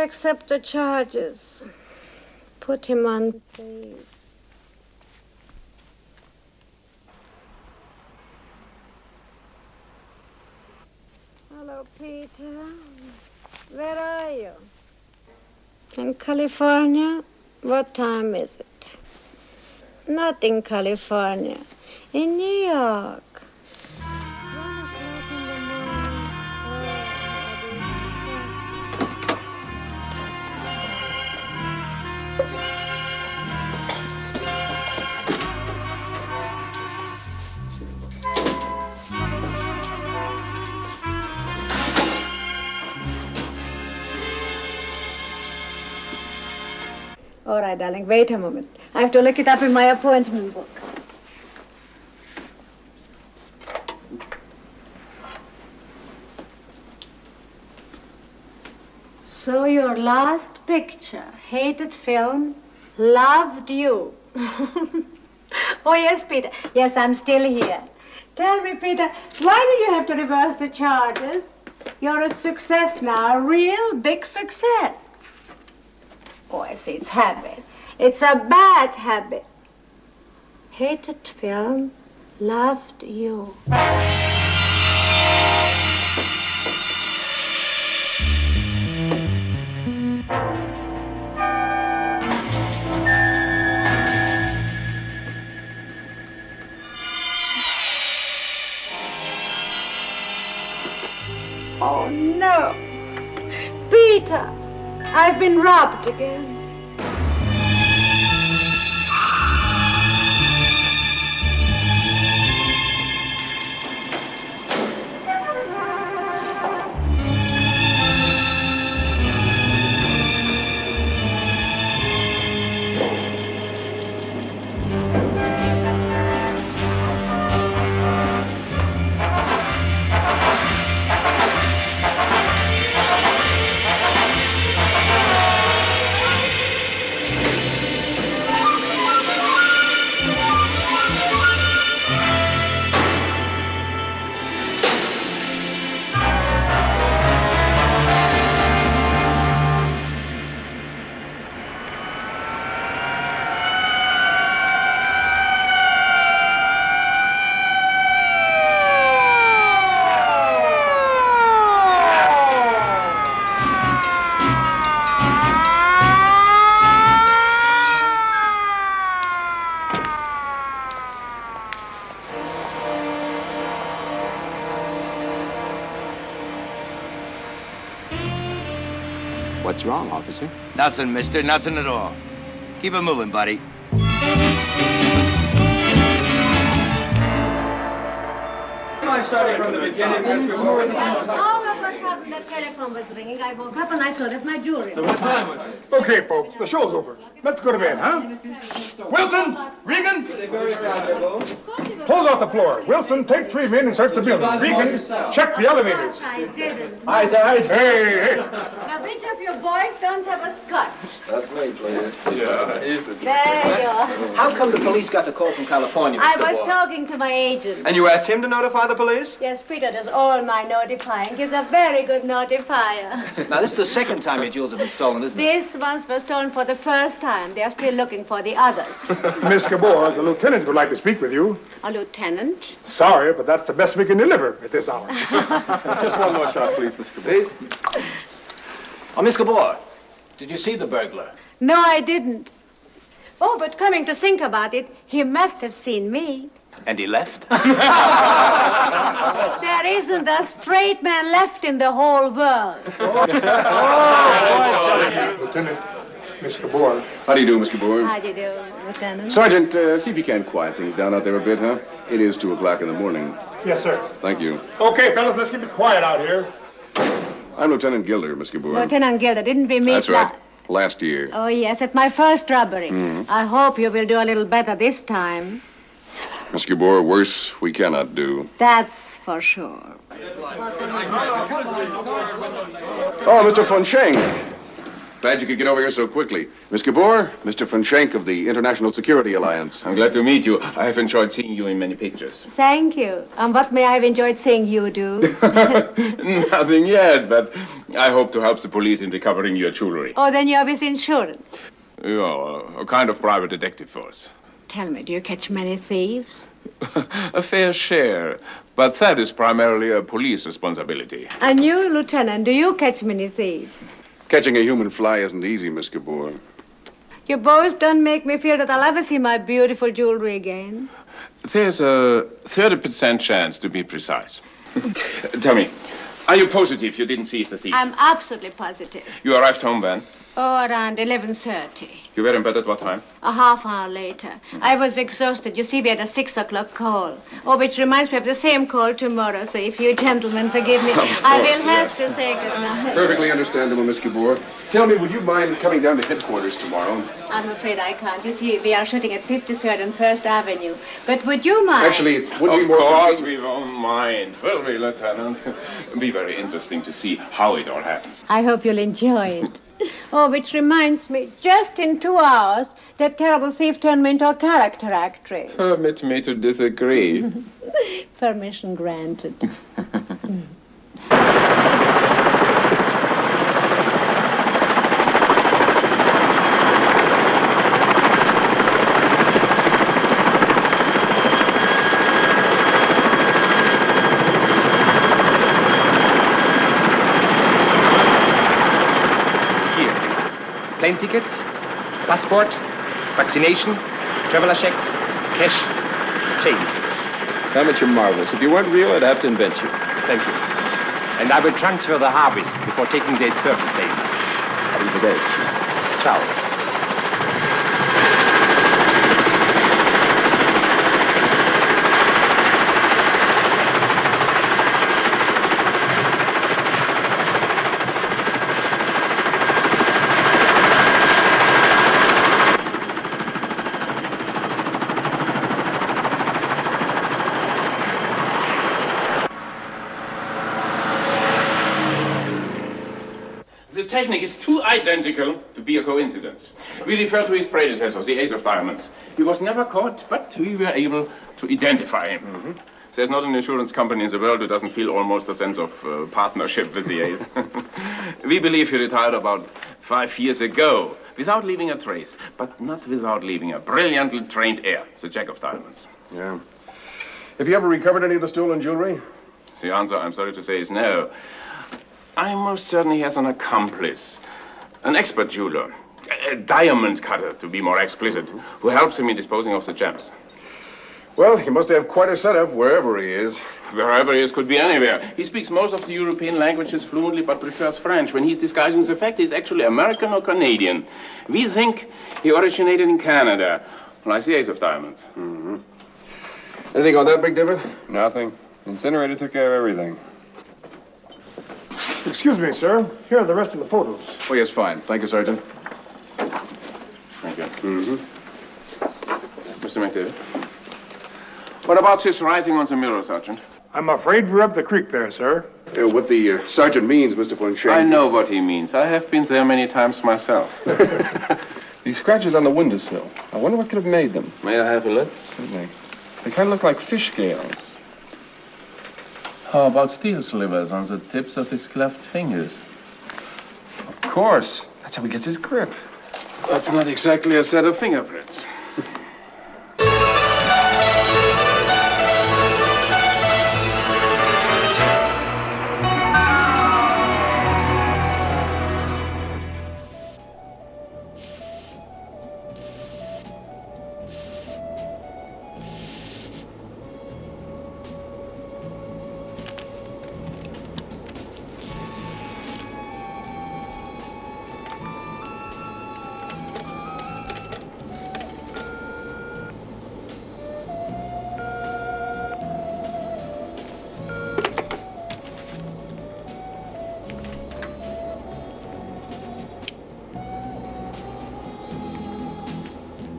accept the charges. Put him on base. Hello, Peter. Where are you? In California? What time is it? Not in California. In New York. 1 o'clock in the morning. All right, darling, wait a moment. I have to look it up in my appointment book. So your last picture, hated film, loved you. Oh, yes, Peter. Yes, I'm still here. Tell me, Peter, why did you have to reverse the charges? You're a success now, a real big success. Oh, I see, it's habit. It's a bad habit. Hated film, loved you. Oh, no. Peter, I've been robbed again. What's wrong, officer? Nothing, mister. Nothing at all. Keep it moving, buddy. I started from the beginning. All of a sudden, the telephone was ringing. I woke up and I saw that my jewelry. What time was it? Okay, folks, the show's over. Let's go to bed, huh? Wilson! Regan! Close out the floor. Wilson, take 3 men and search the building. Regan, check the elevators. I didn't. Hi, Sarge. Hey! Now, which of your boys don't have a scotch? That's me, please. Yeah, he's the... There you are. How come the police got the call from California, Mr. I was Bohr? talking to my agent. And you asked him to notify the police? Yes, Peter does all my notifying. He's a very good notifier. Now, this is the second time your jewels have been stolen, isn't it? These ones were stolen for the first time. They're still looking for the others. Miss Gabor, the lieutenant would like to speak with you. A lieutenant? Sorry, but that's the best we can deliver at this hour. Just one more shot, please, Mr. Please? Oh, Miss Gabor, did you see the burglar? No, I didn't. Oh, but coming to think about it, he must have seen me. And he left? There isn't a straight man left in the whole world. Lieutenant, Miss Gabor. How do you do, Miss Gabor? How do you do, Lieutenant? Sergeant, see if you can quiet things down out there a bit, huh? It is 2 o'clock in the morning. Yes, sir. Thank you. Okay, fellas, let's keep it quiet out here. I'm Lieutenant Gilder, Miss Gabor. Lieutenant Gilder, didn't we meet That's right. Last year. Oh, yes, at my first robbery. I hope you will do a little better this time. Miss Gabor, worse we cannot do. That's for sure. Oh, Mr. Von Schenk. Glad you could get over here so quickly. Miss Gabor, Mr. von Schenk of the International Security Alliance. I'm glad to meet you. I have enjoyed seeing you in many pictures. Thank you. And what may I have enjoyed seeing you do? Nothing yet, but I hope to help the police in recovering your jewelry. Oh, then you're with insurance. Yeah, a kind of private detective force. Tell me, do you catch many thieves? A fair share, but that is primarily a police responsibility. And you, Lieutenant, do you catch many thieves? Catching a human fly isn't easy, Miss Gabor. You both don't make me feel that I'll ever see my beautiful jewelry again. There's a 30% chance, to be precise. Tell me, are you positive you didn't see the thief? I'm absolutely positive. You arrived home when? Oh, around 11:30. You were in bed at what time? A half hour later. I was exhausted. You see, we had a 6 o'clock call. Oh, which reminds me of the same call tomorrow. So if you gentlemen forgive me, I will have to say goodnight. Perfectly understandable, Miss Gabor. Tell me, would you mind coming down to headquarters tomorrow? I'm afraid I can't. You see, we are shooting at 53rd and 1st Avenue. But would you mind? Actually, it would be Of more... course we won't mind. Will we, Lieutenant? It'll be very interesting to see how it all happens. I hope you'll enjoy it. Oh, which reminds me, just in 2 hours, that terrible thief turned me into a character actress. Permit me to disagree. Permission granted. Plane tickets, passport, vaccination, traveler checks, cash, change. Helmut, you're marvelous. If you weren't real, I'd have to invent you. Thank you. And I will transfer the harvest before taking the 30 plane. Arrivederci. Ciao. The technique is too identical to be a coincidence. We refer to his predecessor, the Ace of Diamonds. He was never caught, but we were able to identify him. Mm-hmm. There's not an insurance company in the world who doesn't feel almost a sense of partnership with the Ace. We believe he retired about 5 years ago, without leaving a trace, but not without leaving a brilliantly trained heir, the Jack of Diamonds. Yeah. Have you ever recovered any of the stolen jewelry? The answer, I'm sorry to say, is no. I most certainly has an accomplice, an expert jeweler, a diamond cutter, to be more explicit, who helps him in disposing of the gems. Well, he must have quite a setup wherever he is. Wherever he is could be anywhere. He speaks most of the European languages fluently, but prefers French. When he's disguising the fact, he's actually American or Canadian. We think he originated in Canada, like the Ace of Diamonds. Mm-hmm. Anything on that, Big David? Nothing. Incinerator took care of everything. Excuse me, sir. Here are the rest of the photos. Oh, yes, fine. Thank you, Sergeant. Thank you. Mm-hmm. Mr. McDavid? What about this writing on the mirror, Sergeant? I'm afraid we're up the creek there, sir. What the sergeant means, Mr. von Schenk... I know what he means. I have been there many times myself. These scratches on the windowsill. I wonder what could have made them. May I have a look? Certainly. They kind of look like fish scales. How about steel slivers on the tips of his cleft fingers? Of course. That's how he gets his grip. That's not exactly a set of fingerprints.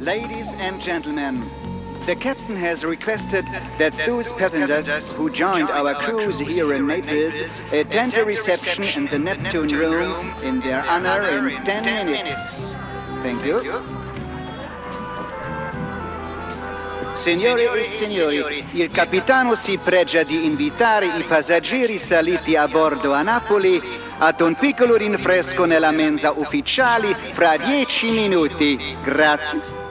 Ladies and gentlemen, The captain has requested that those passengers who joined our cruise here in Naples attend a reception in the Neptune room in their honor in 10 minutes. Thank you. Signore e signori, il capitano si pregia di invitare i passeggeri saliti a bordo a Napoli ad un piccolo rinfresco nella mensa ufficiale fra 10 minuti. Grazie.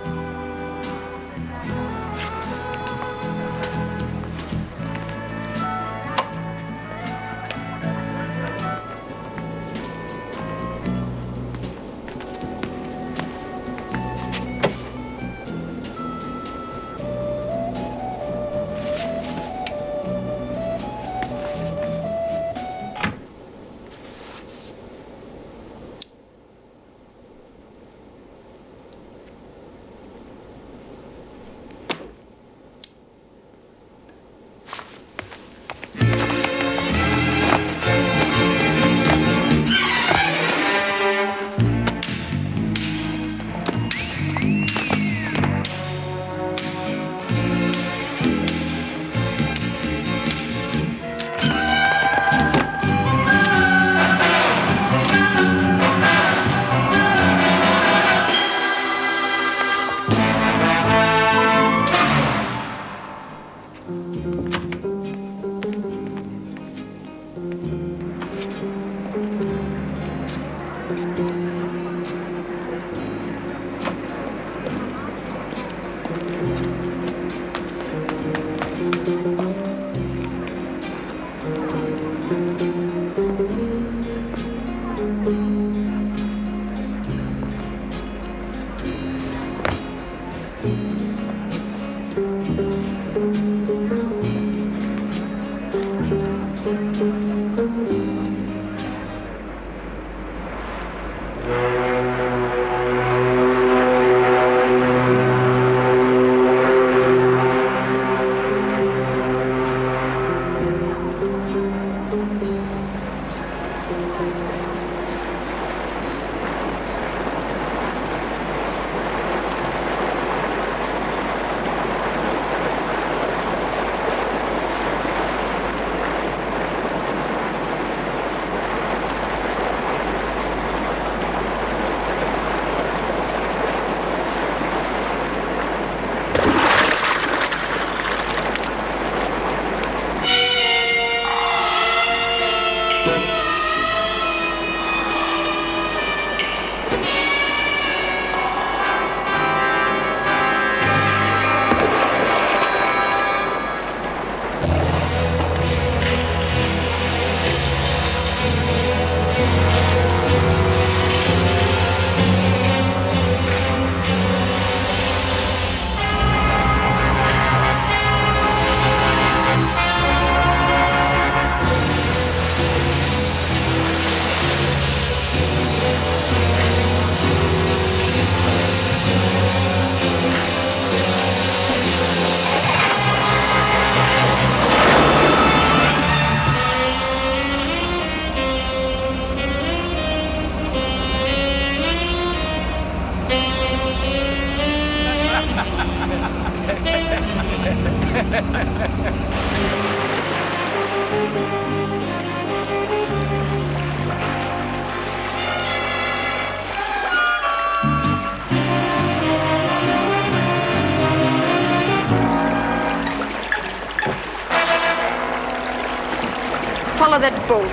Follow that boat.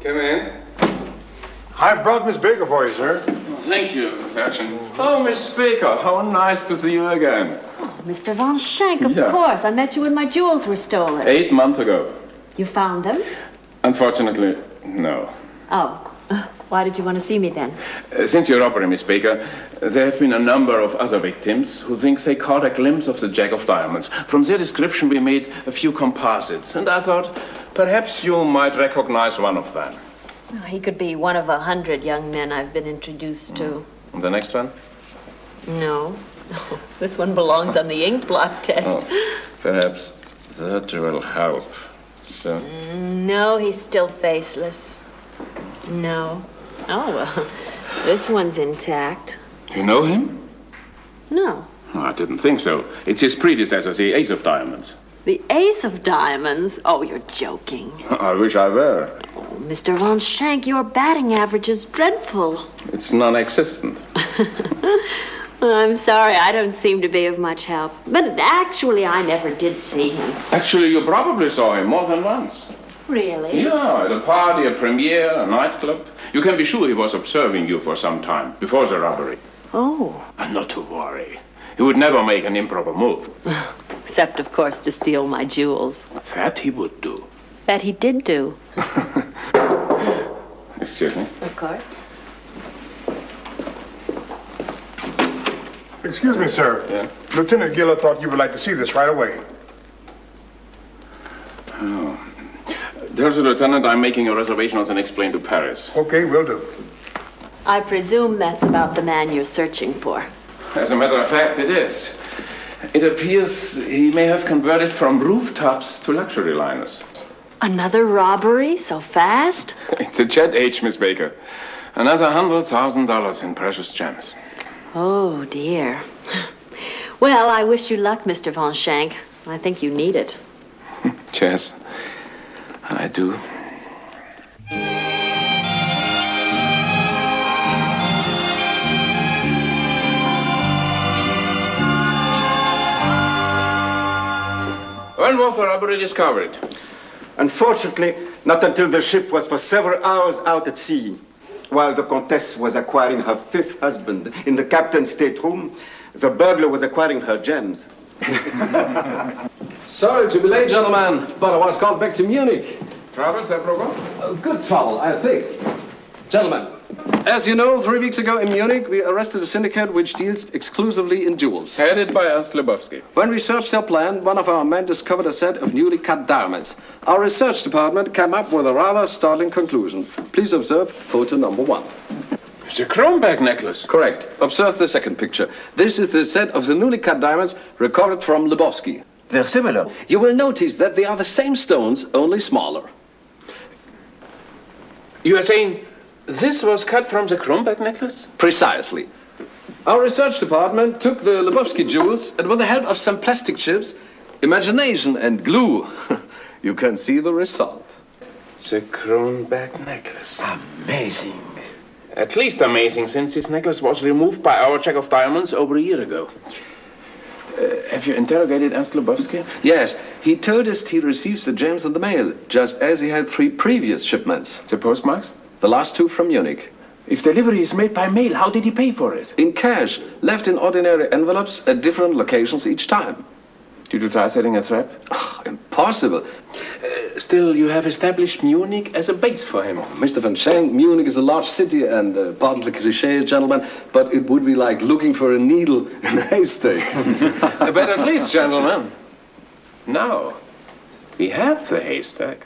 Come in. I brought Miss Baker for you, sir. Thank you, Sergeant. Oh, Miss Baker, how nice to see you again. Oh, Mr. Von Schenk, of course. I met you when my jewels were stolen. 8 months ago. You found them? Unfortunately, no. Oh. Why did you want to see me then? Since your robbery, Miss Baker, there have been a number of other victims who think they caught a glimpse of the Jack of Diamonds. From their description, we made a few composites, and I thought perhaps you might recognize one of them. Oh, he could be one of 100 young men I've been introduced to. And the next one? No. This one belongs on the ink blot test. Oh, perhaps that will help. So. No, he's still faceless. No. Oh, well, This one's intact. You know him? No. Oh, I didn't think so. It's his predecessor, the Ace of Diamonds. The Ace of Diamonds? Oh, you're joking. I wish I were. Oh, Mr. Von Schenk, your batting average is dreadful. It's non-existent. I'm sorry, I don't seem to be of much help. But actually, I never did see him. Actually, you probably saw him more than once. Really? Yeah, at a party, a premiere, a nightclub. You can be sure he was observing you for some time, before the robbery. Oh. And not to worry. He would never make an improper move. Except, of course, to steal my jewels. That he would do. That he did do. Excuse me? Of course. Excuse me, sir. Yeah? Lieutenant Giller thought you would like to see this right away. Oh. Tell the lieutenant I'm making a reservation on the next plane to Paris. Okay, will do. I presume that's about the man you're searching for. As a matter of fact, it is. It appears he may have converted from rooftops to luxury liners. Another robbery so fast? It's a jet age, Miss Baker. Another $100,000 in precious gems. Oh, dear. Well, I wish you luck, Mr. Von Schenk. I think you need it. Yes, I do. When was the robbery discovered? Unfortunately, not until the ship was for several hours out at sea. While the Comtesse was acquiring her fifth husband in the captain's stateroom, the burglar was acquiring her gems. Sorry to be late, gentlemen, but I was called back to Munich. Trouble, Herr Brogan? Good trouble, I think. Gentlemen, as you know, 3 weeks ago in Munich, we arrested a syndicate which deals exclusively in jewels. Headed by us, Lebowski. When we searched their plan, one of our men discovered a set of newly cut diamonds. Our research department came up with a rather startling conclusion. Please observe photo number 1. It's a Kronberg necklace. Correct. Observe the second picture. This is the set of the newly cut diamonds recovered from Lebowski. They're similar. You will notice that they are the same stones, only smaller. You are saying this was cut from the Kronberg necklace? Precisely. Our research department took the Lebowski jewels, and with the help of some plastic chips, imagination, and glue, you can see the result. The Kronberg necklace. Amazing. At least amazing, since this necklace was removed by our check of diamonds over a year ago. Have you interrogated Ernst Lebowski? Yes, he told us he receives the gems in the mail, just as he had 3 previous shipments. The postmarks? The last 2 from Munich. If delivery is made by mail, how did he pay for it? In cash, left in ordinary envelopes at different locations each time. Did you try setting a trap? Oh, impossible. Still, you have established Munich as a base for him. Mr. Van Schenk, Munich is a large city and, pardon the cliché, gentlemen, but it would be like looking for a needle in a haystack. But at least, gentlemen, now we have the haystack.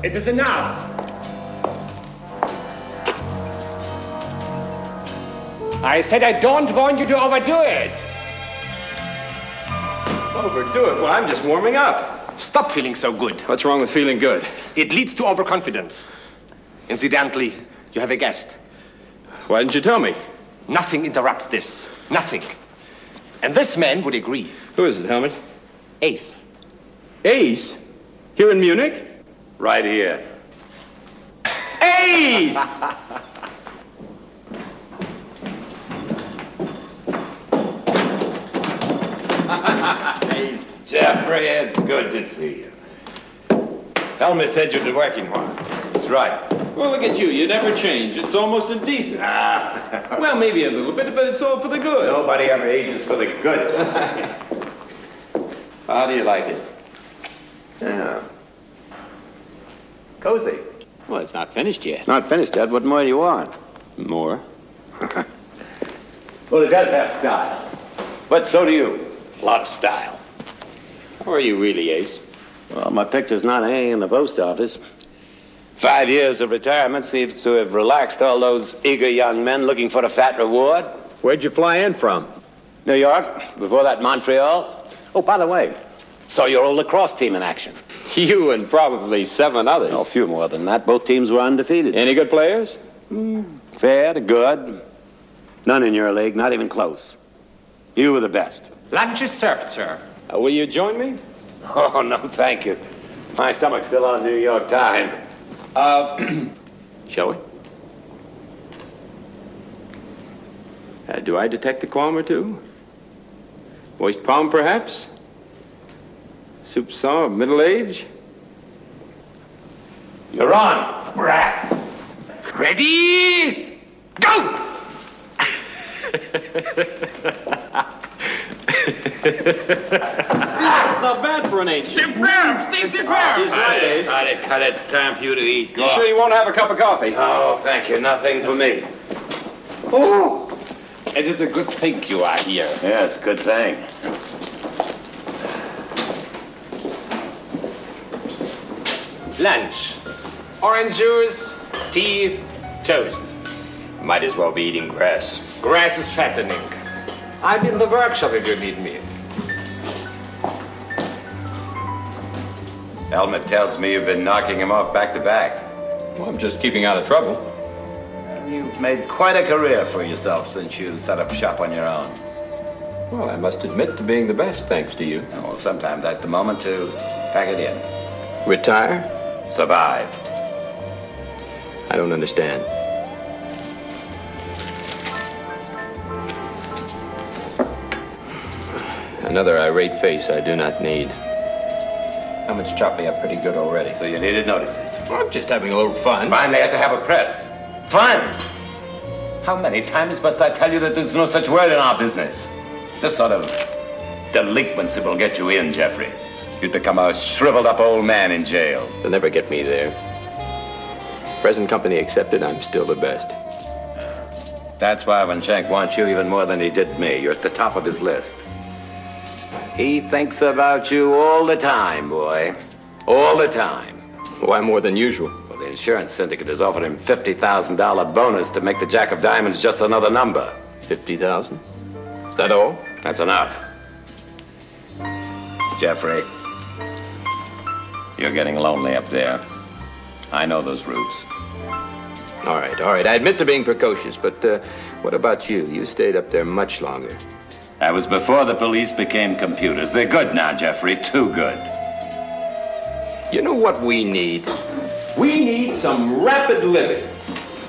It is enough. I said I don't want you to overdo it. Overdo it? Well, I'm just warming up. Stop feeling so good. What's wrong with feeling good? It leads to overconfidence. Incidentally, you have a guest. Why didn't you tell me? Nothing interrupts this. Nothing. And this man would agree. Who is it, Helmut? Ace. Ace? Here in Munich? Right here. Ace! Jeffrey, it's good to see you. Helmut said you'd been working hard. That's right. Well, look at you. You never change. It's almost indecent. Well, maybe a little bit, but it's all for the good. Nobody ever ages for the good. How do you like it? Yeah. Cozy. Well, it's not finished yet. Not finished yet. What more do you want? More? Well, it does have style. But so do you. A lot of style. How are you really, Ace? Well, my picture's not hanging in the post office. 5 years of retirement seems to have relaxed all those eager young men looking for a fat reward. Where'd you fly in from? New York. Before that, Montreal. Oh, by the way, saw your old lacrosse team in action. You and probably 7 others. Oh, a few more than that. Both teams were undefeated. Any good players? Fair to good. None in your league, not even close. You were the best. Lunch is served, sir. Will you join me? Oh, no, thank you. My stomach's still on New York time. Shall we? Do I detect a qualm or two? Moist palm, perhaps? Soupçon of middle age? You're on, brat. Ready? Go! That's not bad for an age. Superb! Stay superb! He's right, Ace. Cut it. It's time for you to eat. Go You sure you won't have a cup of coffee? Oh, thank you. Nothing for me. Oh! It is a good thing you are here. Yes, good thing. Lunch. Orange juice, tea, toast. Might as well be eating grass. Grass is fattening. I'm in the workshop if you need me. Helmut tells me you've been knocking him off back to back. Well, I'm just keeping out of trouble. You've made quite a career for yourself since you set up shop on your own. Well, I must admit to being the best, thanks to you. Well, sometimes that's the moment to pack it in. Retire? Survive. I don't understand. Another irate face I do not need. How much chopping up pretty good already? So you needed notices. Well, I'm just having a little fun. Finally had to have a press. Fun! How many times must I tell you that there's no such word in our business? This sort of delinquency will get you in, Jeffrey. You'd become a shriveled up old man in jail. They'll never get me there. Present company accepted, I'm still the best. That's why Von Schenk wants you even more than he did me. You're at the top of his list. He thinks about you all the time, boy. All the time. Why more than usual? Well, the insurance syndicate has offered him $50,000 bonus to make the Jack of Diamonds just another number. 50,000? Is that all? That's enough. Jeffrey, you're getting lonely up there. I know those routes. All right. I admit to being precocious, but what about you? You stayed up there much longer. That was before the police became computers. They're good now, Jeffrey. Too good. You know what we need? We need some rapid living.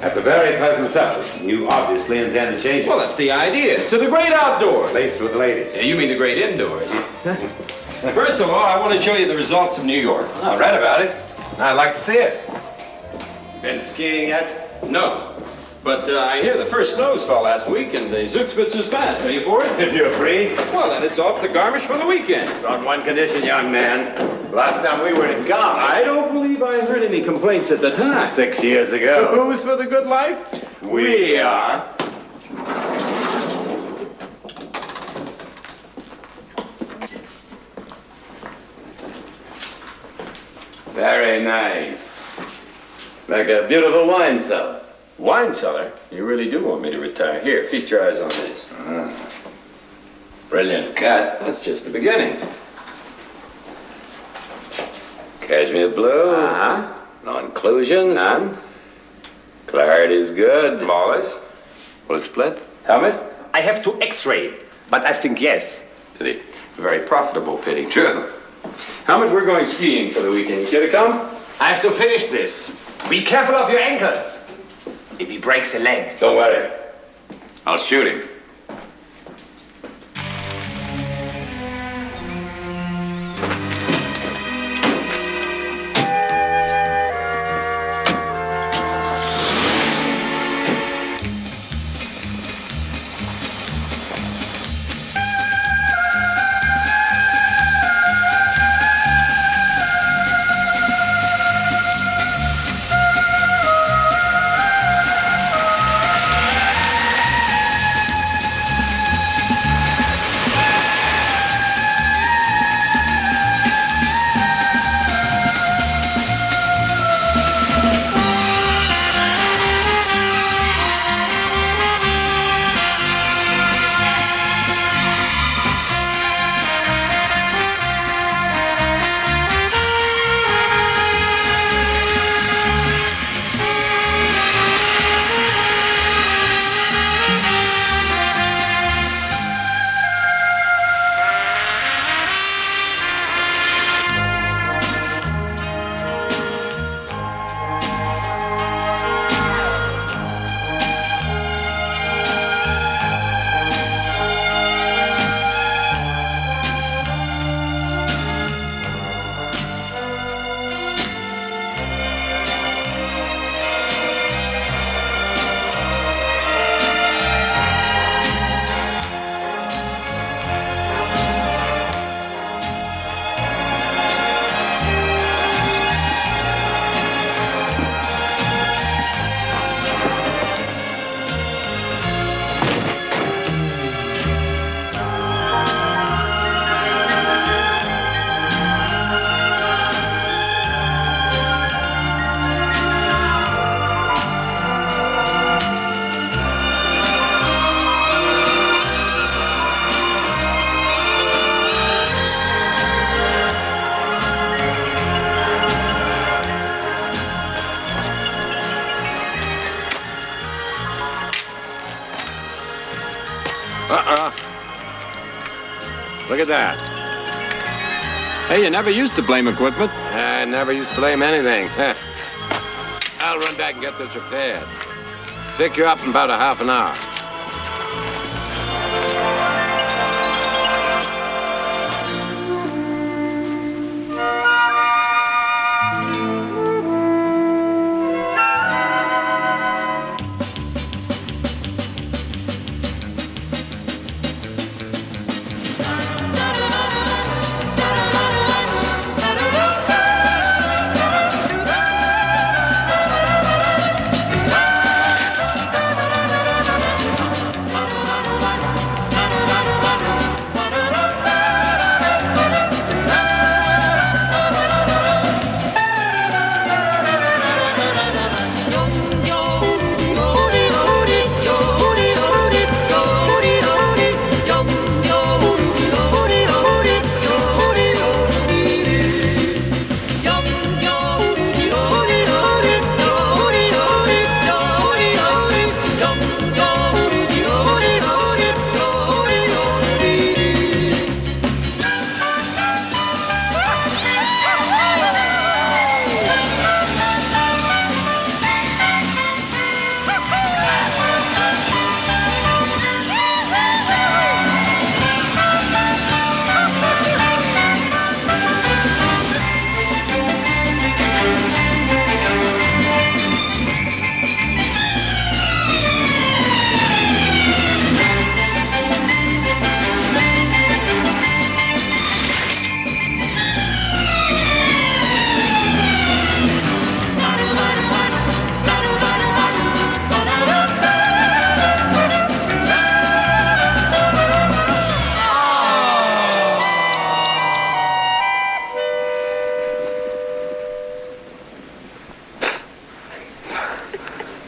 That's a very pleasant subject. You obviously intend to change it. Well, that's the idea. To the great outdoors. Laced with ladies. Yeah, you mean the great indoors. First of all, I want to show you the results of New York. I read about it. I'd like to see it. Been skiing yet? No. But I hear the first snows fell last week, and the Zugspitzer's fast. Are you for it? If you're free. Well, then it's off to Garmisch for the weekend. On one condition, young man. Last time we were in Garmisch. I don't believe I heard any complaints at the time. 6 years ago. Who's for the good life? We are. Very nice. Like a beautiful wine cellar. Wine cellar? You really do want me to retire. Here, feast your eyes on this. Brilliant cut. That's just the beginning. Cashmere blue. Uh-huh. No inclusions. None. Clarity's good. Flawless. Full split. Helmet? I have to x-ray, but I think yes. Pity. Very profitable pity. True. Helmet, we're going skiing for the weekend. You care to come? I have to finish this. Be careful of your ankles. If he breaks a leg. Don't worry. I'll shoot him. Look at that. Hey, you never used to blame equipment. I never used to blame anything. I'll run back and get this repaired. Pick you up in about a half an hour.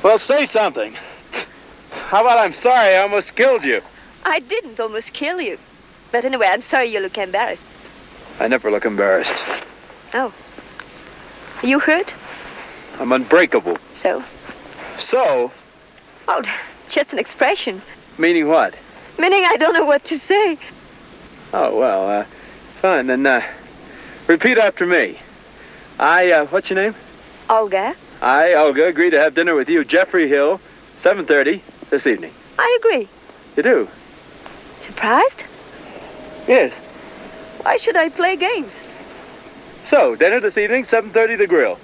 Well, say something. How about I'm sorry I almost killed you? I didn't almost kill you. But anyway, I'm sorry you look embarrassed. I never look embarrassed. Oh. Are you hurt? I'm unbreakable. So? So? Oh, just an expression. Meaning what? Meaning I don't know what to say. Oh, well, fine. Then, repeat after me. What's your name? Olga. I, Olga, agree to have dinner with you, Jeffrey Hill, 7:30 this evening. I agree. You do? Surprised? Yes. Why should I play games? So, dinner this evening, 7:30 the grill.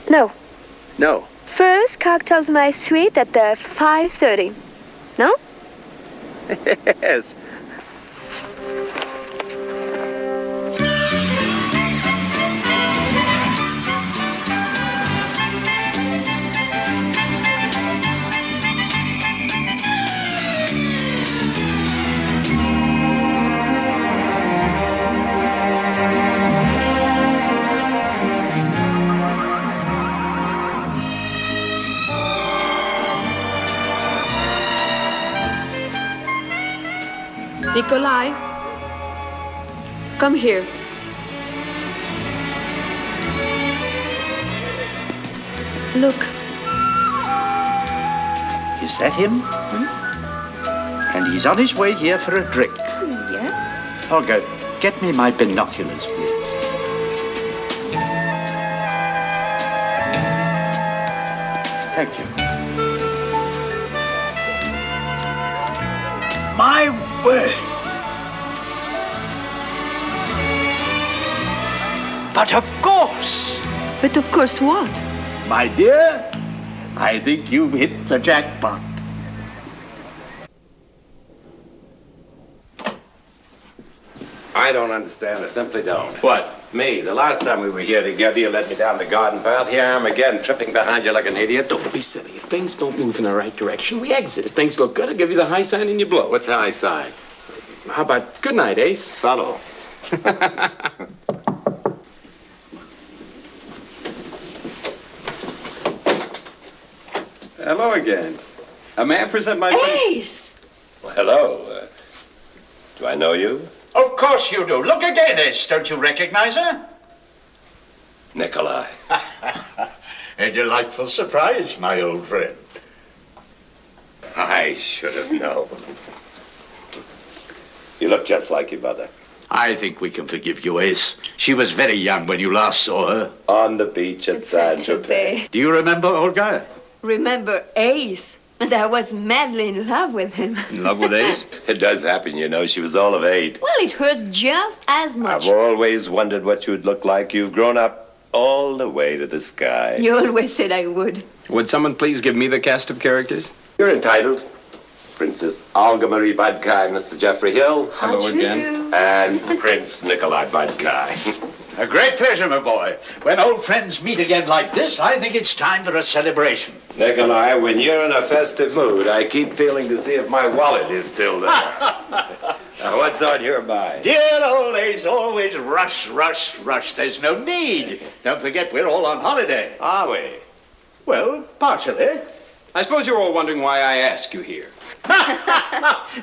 No. No. First, cocktails my suite at 5:30. No? Yes. Nikolai, come here. Look. Is that him? And he's on his way here for a drink. Yes. Olga, get me my binoculars, please. Thank you. My word. But of course. But of course what? My dear, I think you've hit the jackpot. I don't understand. I simply don't. What? Me. The last time we were here together, you led me down the garden path. Here I am again, tripping behind you like an idiot. Don't be silly. If things don't move in the right direction, we exit. If things look good, I'll give you the high sign and you blow. What's the high sign? How about good night, Ace? Subtle. Hello again. May I present my... Ace! Well, hello. Do I know you? Of course you do. Look again, Ace. Don't you recognize her? Nikolai. A delightful surprise, my old friend. I should have known. You look just like your mother. I think we can forgive you, Ace. She was very young when you last saw her. On the beach at Saint-Tropez. Do you remember Olga? Remember Ace? And I was madly in love with him. In love with Ace? It does happen, you know. She was all of 8. Well, it hurts just as much. I've always wondered what you'd look like. You've grown up all the way to the sky. You always said I would. Would someone please give me the cast of characters? You're entitled. Princess Olga Marie Badkai, Mr. Jeffrey Hill. Hello again. And Prince Nikolai Badkai. A great pleasure, my boy. When old friends meet again like this, I think it's time for a celebration. Nikolai, when you're in a festive mood, I keep feeling to see if my wallet is still there. Now, what's on your mind? Dear old Ace, always rush, rush, rush. There's no need. Don't forget, we're all on holiday. Are we? Well, partially. I suppose you're all wondering why I ask you here.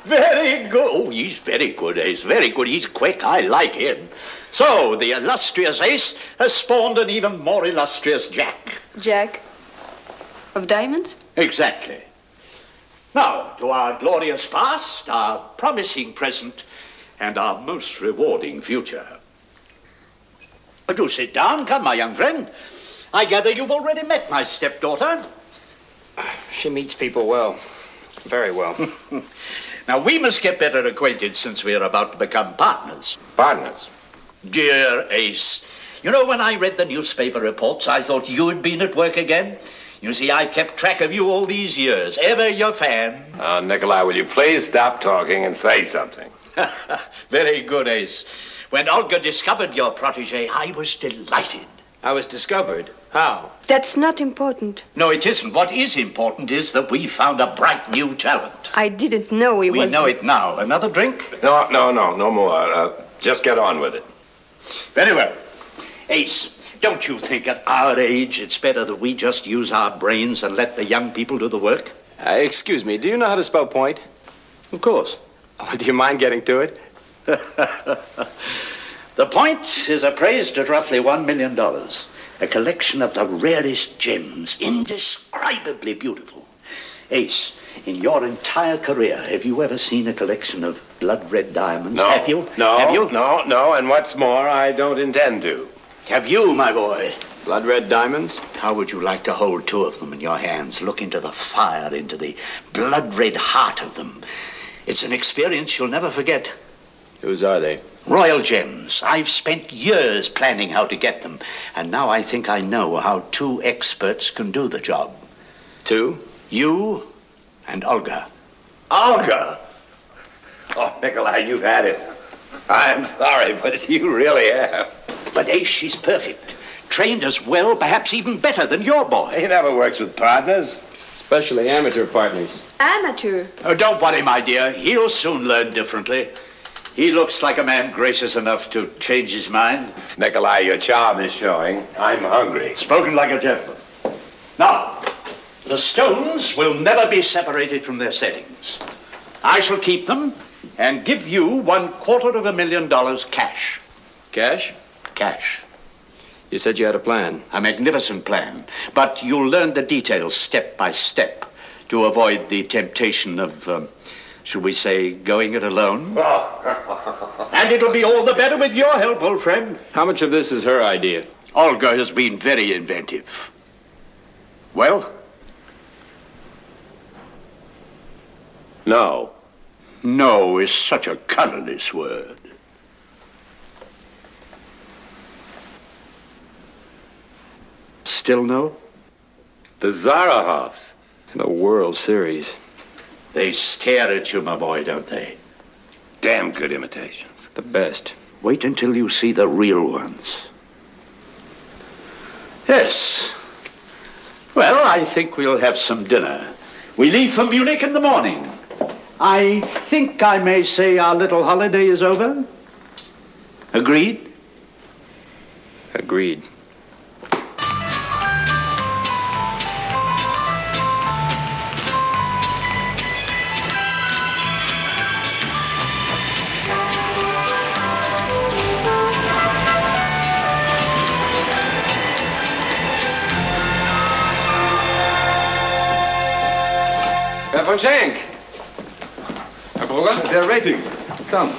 Very good. Oh, he's very good, Ace. Very good. He's quick. I like him. So, the illustrious Ace has spawned an even more illustrious Jack. Jack? Of diamonds? Exactly. Now, to our glorious past, our promising present, and our most rewarding future. Do sit down. Come, my young friend. I gather you've already met my stepdaughter. She meets people well. Very well. Now, we must get better acquainted since we are about to become partners. Partners? Dear Ace, you know, when I read the newspaper reports, I thought you had been at work again. You see, I kept track of you all these years. Ever your fan. Nikolai, will you please stop talking and say something? Very good, Ace. When Olga discovered your protege, I was delighted. I was discovered? How? That's not important. No, it isn't. What is important is that we found a bright new talent. I didn't know he was... We know it now. Another drink? No more. Just get on with it. Very well. Ace, don't you think at our age it's better that we just use our brains and let the young people do the work? Excuse me, do you know how to spell point? Of course. Oh, do you mind getting to it? The point is appraised at roughly $1 million. A collection of the rarest gems, indescribably beautiful. Ace, in your entire career, have you ever seen a collection of blood-red diamonds? No. Have you? No. Have you? No. And what's more, I don't intend to. Have you, my boy? Blood-red diamonds? How would you like to hold 2 of them in your hands? Look into the fire, into the blood-red heart of them. It's an experience you'll never forget. Whose are they? Royal gems. I've spent years planning how to get them, and now I think I know how 2 experts can do the job. 2? You and Olga. Olga? Oh, Nikolai, you've had it. I'm sorry, but you really have. But Ace, she's perfect. Trained as well, perhaps even better than your boy. He never works with partners. Especially amateur partners. Amateur? Oh, don't worry, my dear. He'll soon learn differently. He looks like a man gracious enough to change his mind. Nikolai, your charm is showing. I'm hungry. Spoken like a gentleman. Now, the stones will never be separated from their settings. I shall keep them and give you $250,000 cash. Cash? Cash. You said you had a plan. A magnificent plan. But you'll learn the details step by step to avoid the temptation of, should we say, going it alone. And it'll be all the better with your help, old friend. How much of this is her idea? Olga has been very inventive. Well? No. No is such a colorless word. Still no? The Zarahovs. The World Series. They stare at you, my boy, don't they? Damn good imitations. The best. Wait until you see the real ones. Yes. Well, I think we'll have some dinner. We leave for Munich in the morning. I think I may say our little holiday is over. Agreed? Agreed. Herr von Schenk! Herr Brugger? They're waiting. Come.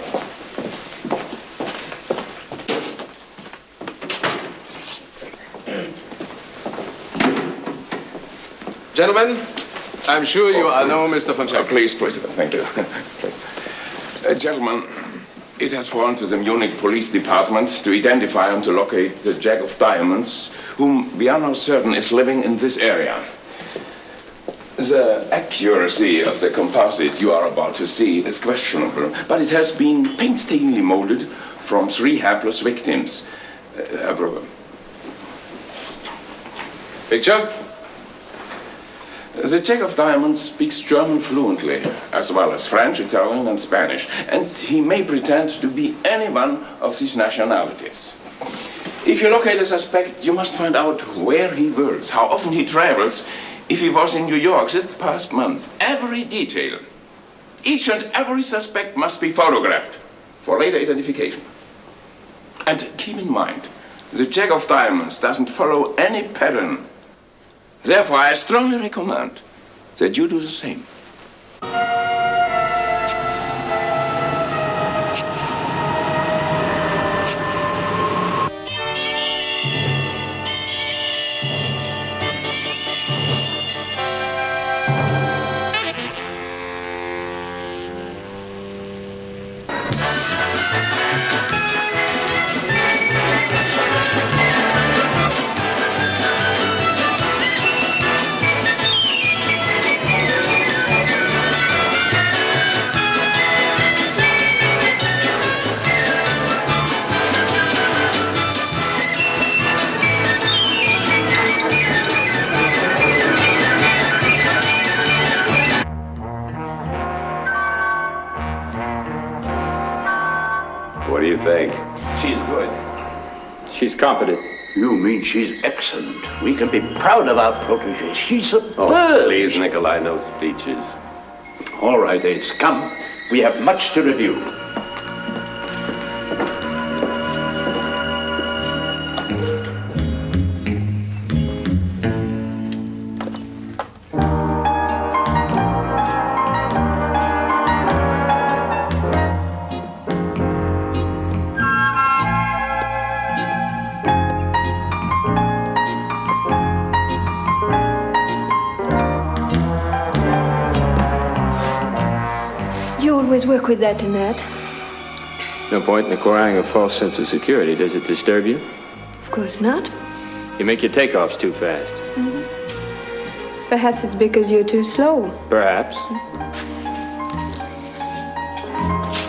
Gentlemen, I'm sure you all know Mr. Fonseca. Please, President, thank you. Please. Gentlemen, it has fallen to the Munich Police Department to identify and to locate the Jack of Diamonds, whom we are now certain is living in this area. The accuracy of the composite you are about to see is questionable, but it has been painstakingly molded from 3 hapless victims. Picture? The Jack of Diamonds speaks German fluently, as well as French, Italian, and Spanish, and he may pretend to be any one of these nationalities. If you locate a suspect, you must find out where he works, how often he travels, if he was in New York this past month. Every detail. Each and every suspect must be photographed for later identification. And keep in mind, the Jack of Diamonds doesn't follow any pattern. Therefore, I strongly recommend that you do the same. What do you think? She's good. She's competent. You mean she's excellent. We can be proud of our protege. She's superb. Oh, please, Nikolai knows the peaches. All right, Ace, come. We have much to review. Work with that, Annette. No point in acquiring a false sense of security. Does it disturb you? Of course not. You make your takeoffs too fast. Perhaps it's because you're too slow. Perhaps.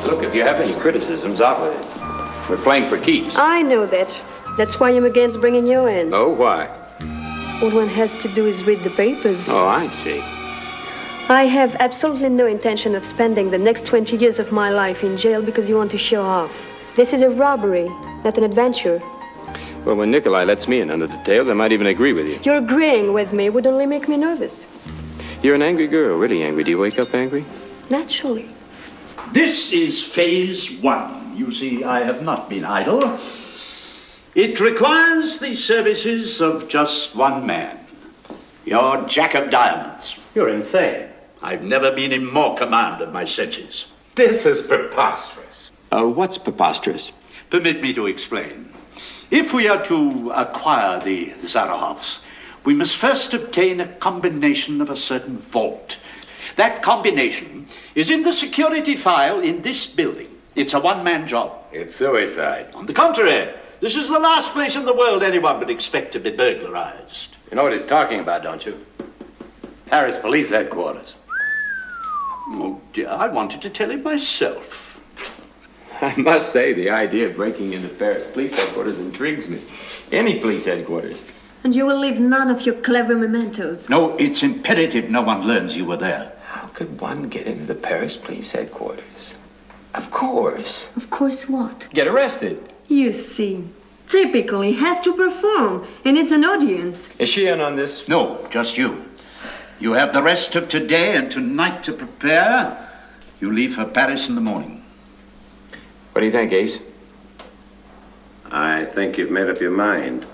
Look, if you have any criticisms, out with it. We're playing for keeps. I know that. That's why I'm against bringing you in. Oh, why? All one has to do is read the papers. Oh, I see. I have absolutely no intention of spending the next 20 years of my life in jail because you want to show off. This is a robbery, not an adventure. Well, when Nikolai lets me in on the details, I might even agree with you. Your agreeing with me would only make me nervous. You're an angry girl, really angry. Do you wake up angry? Naturally. This is phase 1. You see, I have not been idle. It requires the services of just one man. Your Jack of Diamonds. You're insane. I've never been in more command of my senses. This is preposterous. What's preposterous? Permit me to explain. If we are to acquire the Zarahovs, we must first obtain a combination of a certain vault. That combination is in the security file in this building. It's a one-man job. It's suicide. On the contrary, this is the last place in the world anyone would expect to be burglarized. You know what he's talking about, don't you? Paris Police Headquarters. Oh, dear, I wanted to tell him myself. I must say, the idea of breaking into Paris police headquarters intrigues me. Any police headquarters. And you will leave none of your clever mementos. No, it's imperative no one learns you were there. How could one get into the Paris police headquarters? Of course. Of course what? Get arrested. You see. Typically has to perform, and it's an audience. Is she in on this? No, just you. You have the rest of today and tonight to prepare. You leave for Paris in the morning. What do you think, Ace? I think you've made up your mind.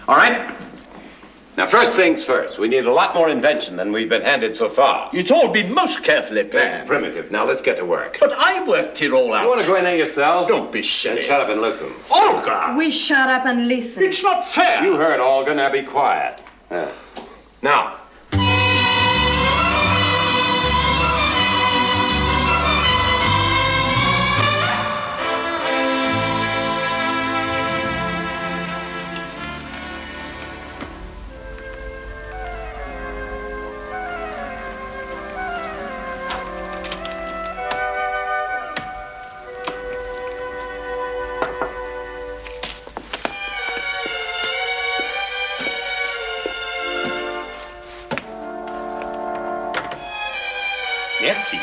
All right. Now, first things first, we need a lot more invention than we've been handed so far. It's all been most carefully planned. It's primitive. Now, let's get to work. But I worked it all out. You want to go in there yourself? Don't be silly. Then shut up and listen. Olga! We shut up and listen. It's not fair. You heard Olga, now be quiet. Now, Merci.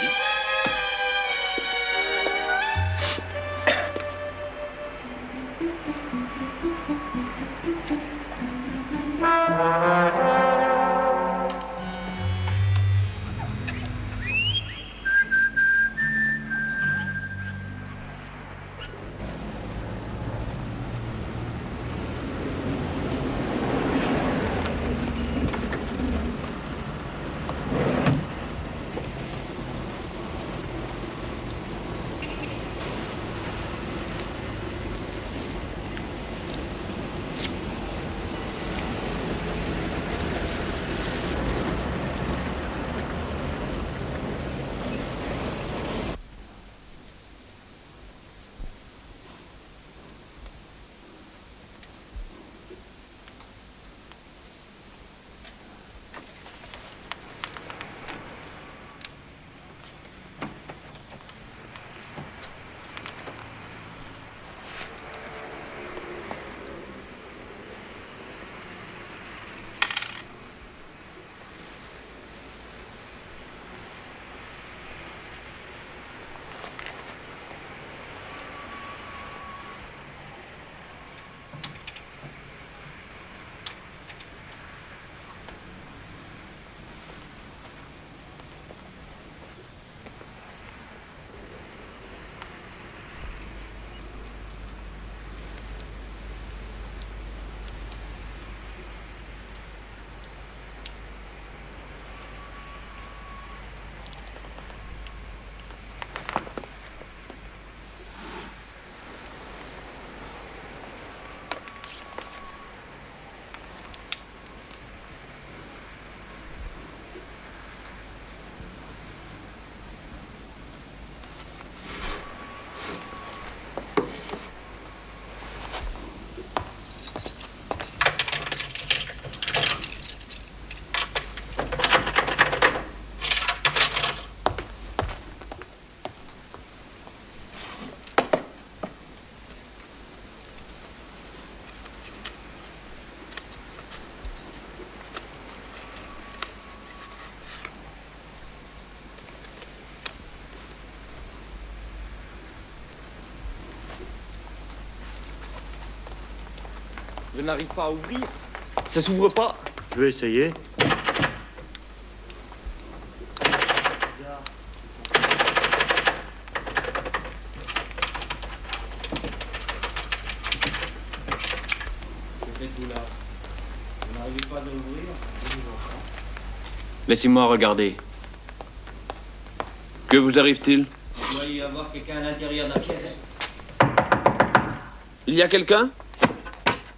Je n'arrive pas à ouvrir. Ça s'ouvre pas. Je vais essayer. Laissez-moi regarder. Que vous arrive-t-il? Il doit y avoir quelqu'un à l'intérieur de la pièce. Il y a quelqu'un?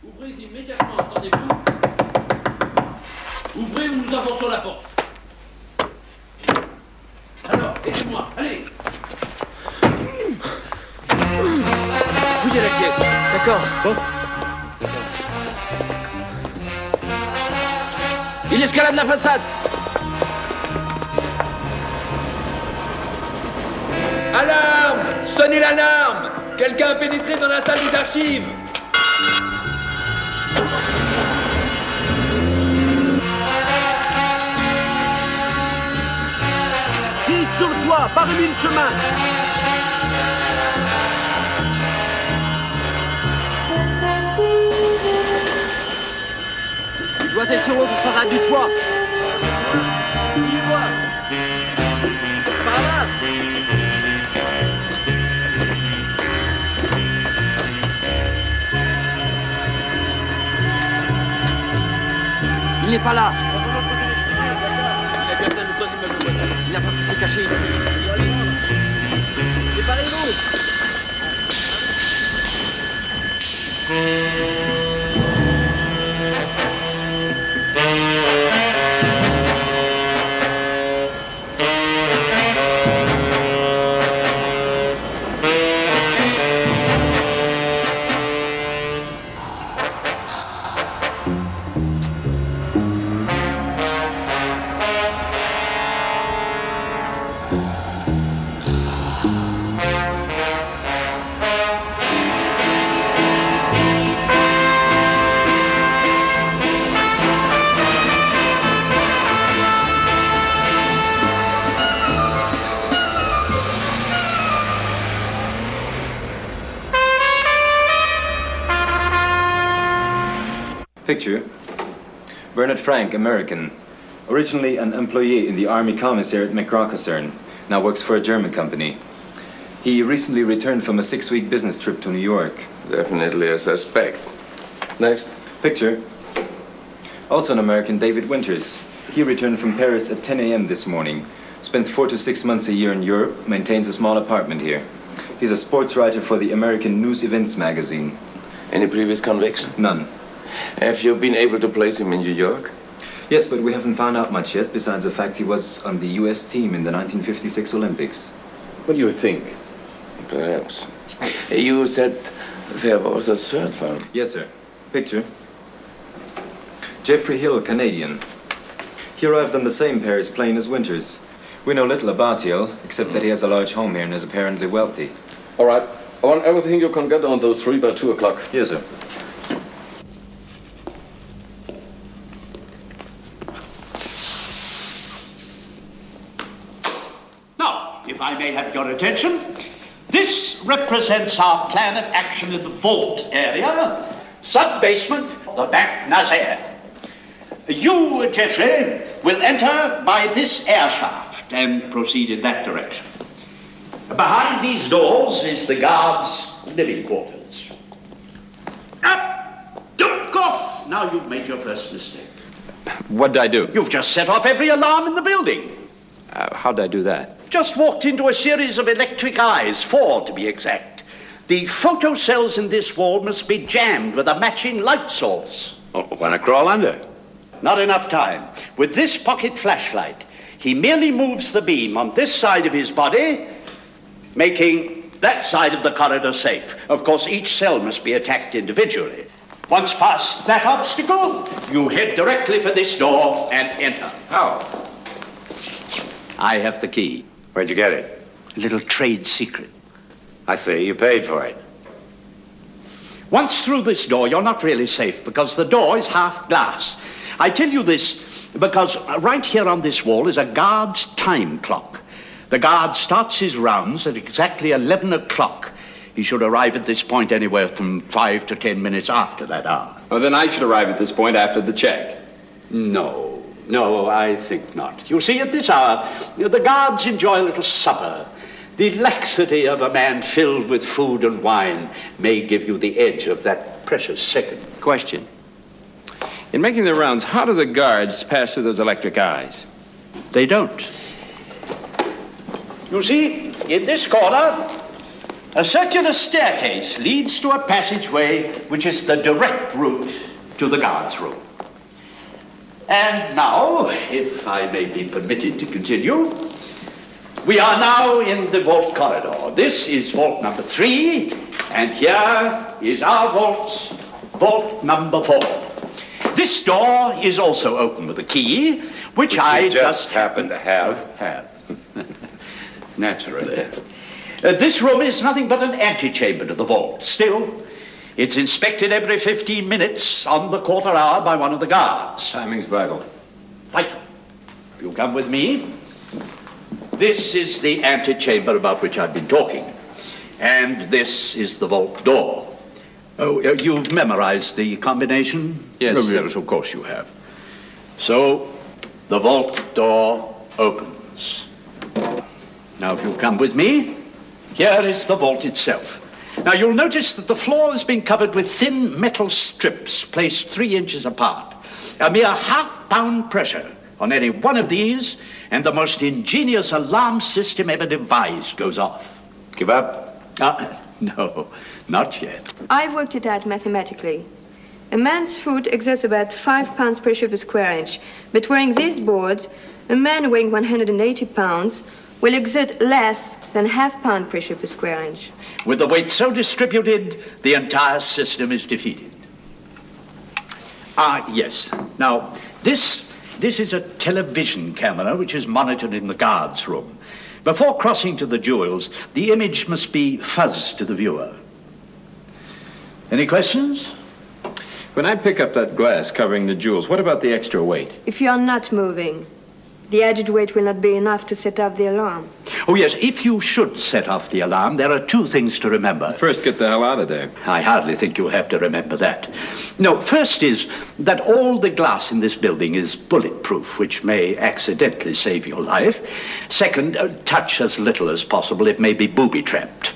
Ouvrez immédiatement, entendez-vous? Ouvrez ou nous avançons la porte. Alors, aidez-moi, allez! Fouillez la pièce. D'accord. Bon. Il escalade la façade. Alarme! Sonnez l'alarme! Quelqu'un a pénétré dans la salle des archives. Tire sur le toit, barrez-lui le chemin. Il doit être sur l'autre façade du toit. Il voit. Par là. Il n'est pas là. Il a gardé le immeuble. Il n'a pas pu se cacher ici. Séparez-vous. Picture. Bernard Frank, American. Originally an employee in the Army Commissariat McRockosern, now works for a German company. He recently returned from a 6-week business trip to New York. Definitely a suspect. Next. Picture. Also an American, David Winters. He returned from Paris at 10 a.m. this morning. Spends 4 to 6 months a year in Europe, maintains a small apartment here. He's a sports writer for the American News Events magazine. Any previous conviction? None. Have you been able to place him in New York? Yes, but we haven't found out much yet, besides the fact he was on the U.S. team in the 1956 Olympics. What do you think? Perhaps. You said there was a third found. Yes, sir. Picture. Jeffrey Hill, Canadian. He arrived on the same Paris plane as Winters. We know little about Hill, except that he has a large home here and is apparently wealthy. All right. I want everything you can get on those three by 2 o'clock. Yes, sir. If I may have your attention, this represents our plan of action in the vault area, sub-basement, the back Nazaire. You, Jeffrey, will enter by this air shaft and proceed in that direction. Behind these doors is the guards' living quarters. Up! Dubkov! Now you've made your first mistake. What did I do? You've just set off every alarm in the building. How did I do that? Just walked into a series of electric eyes, 4 to be exact. The photocells in this wall must be jammed with a matching light source. Oh, when I crawl under? Not enough time. With this pocket flashlight, he merely moves the beam on this side of his body, making that side of the corridor safe. Of course, each cell must be attacked individually. Once past that obstacle, you head directly for this door and enter. How? I have the key. Where'd you get it? A little trade secret. I see. You paid for it. Once through this door, you're not really safe because the door is half glass. I tell you this because right here on this wall is a guard's time clock. The guard starts his rounds at exactly 11 o'clock. He should arrive at this point anywhere from 5 to 10 minutes after that hour. Well, then I should arrive at this point after the check. No, I think not. You see, at this hour, the guards enjoy a little supper. The laxity of a man filled with food and wine may give you the edge of that precious second. Question. In making their rounds, how do the guards pass through those electric eyes? They don't. You see, in this corner, a circular staircase leads to a passageway which is the direct route to the guard's room. And now, if I may be permitted to continue, we are now in the vault corridor. This is vault number 3, and here is our vault number 4. This door is also open with a key, which I just happen to have. Naturally. This room is nothing but an antechamber to the vault. Still, it's inspected every 15 minutes on the quarter hour by one of the guards. Timing's vital. Vital. You come with me. This is the antechamber about which I've been talking. And this is the vault door. Oh, you've memorized the combination? Yes. Oh, yes, of course you have. So, the vault door opens. Now, if you come with me, here is the vault itself. Now, you'll notice that the floor has been covered with thin metal strips placed 3 inches apart. A mere half-pound pressure on any one of these, and the most ingenious alarm system ever devised goes off. Give up? No, not yet. I've worked it out mathematically. A man's foot exerts about 5 pounds pressure per square inch, but wearing these boards, a man weighing 180 pounds will exert less than half-pound pressure per square inch. With the weight so distributed, the entire system is defeated. Yes. Now, this is a television camera which is monitored in the guard's room. Before crossing to the jewels, the image must be fuzzed to the viewer. Any questions? When I pick up that glass covering the jewels, what about the extra weight? If you are not moving, the added weight will not be enough to set off the alarm. Oh, yes, if you should set off the alarm, there are two things to remember. First, get the hell out of there. I hardly think you'll have to remember that. No, first is that all the glass in this building is bulletproof, which may accidentally save your life. Second, touch as little as possible. It may be booby-trapped.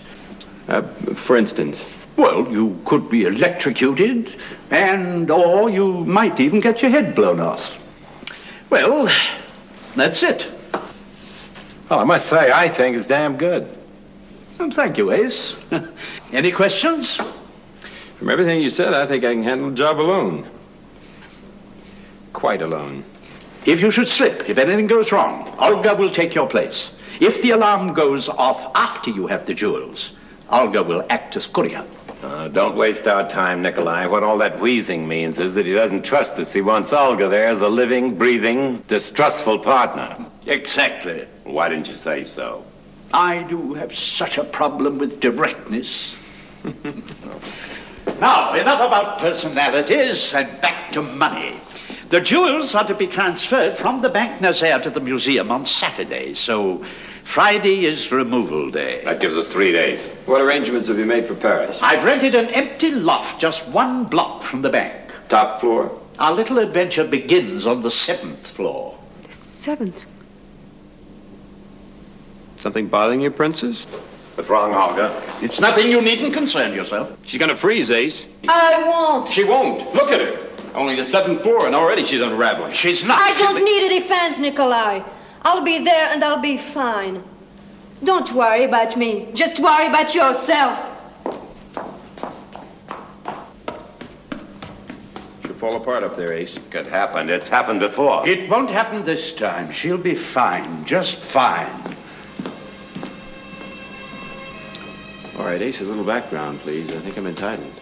For instance? Well, you could be electrocuted, or you might even get your head blown off. Well, that's it. Well, I must say, I think it's damn good. Well, thank you, Ace. Any questions? From everything you said, I think I can handle the job alone. Quite alone. If you should slip, if anything goes wrong, Olga will take your place. If the alarm goes off after you have the jewels, Olga will act as courier. Don't waste our time, Nikolai. What all that wheezing means is that he doesn't trust us. He wants Olga there as a living, breathing, distrustful partner. Exactly. Why didn't you say so? I do have such a problem with directness. Now, enough about personalities and back to money. The jewels are to be transferred from the Bank Nazaire to the museum on Saturday, so Friday is removal day. That gives us 3 days. What arrangements have you made for Paris? I've rented an empty loft just 1 block from the bank. Top floor? Our little adventure begins on the 7th floor. The 7th? Something bothering you, Princess? What's wrong, Olga? It's nothing. You needn't concern yourself. She's gonna freeze, Ace. I won't. She won't. Look at her. Only the 7th floor, and already she's unraveling. She's not. I don't need a defense, Nikolai. I'll be there and I'll be fine. Don't worry about me. Just worry about yourself. She'll fall apart up there, Ace. Could happen. It's happened before. It won't happen this time. She'll be fine. Just fine. All right, Ace, a little background, please. I think I'm entitled.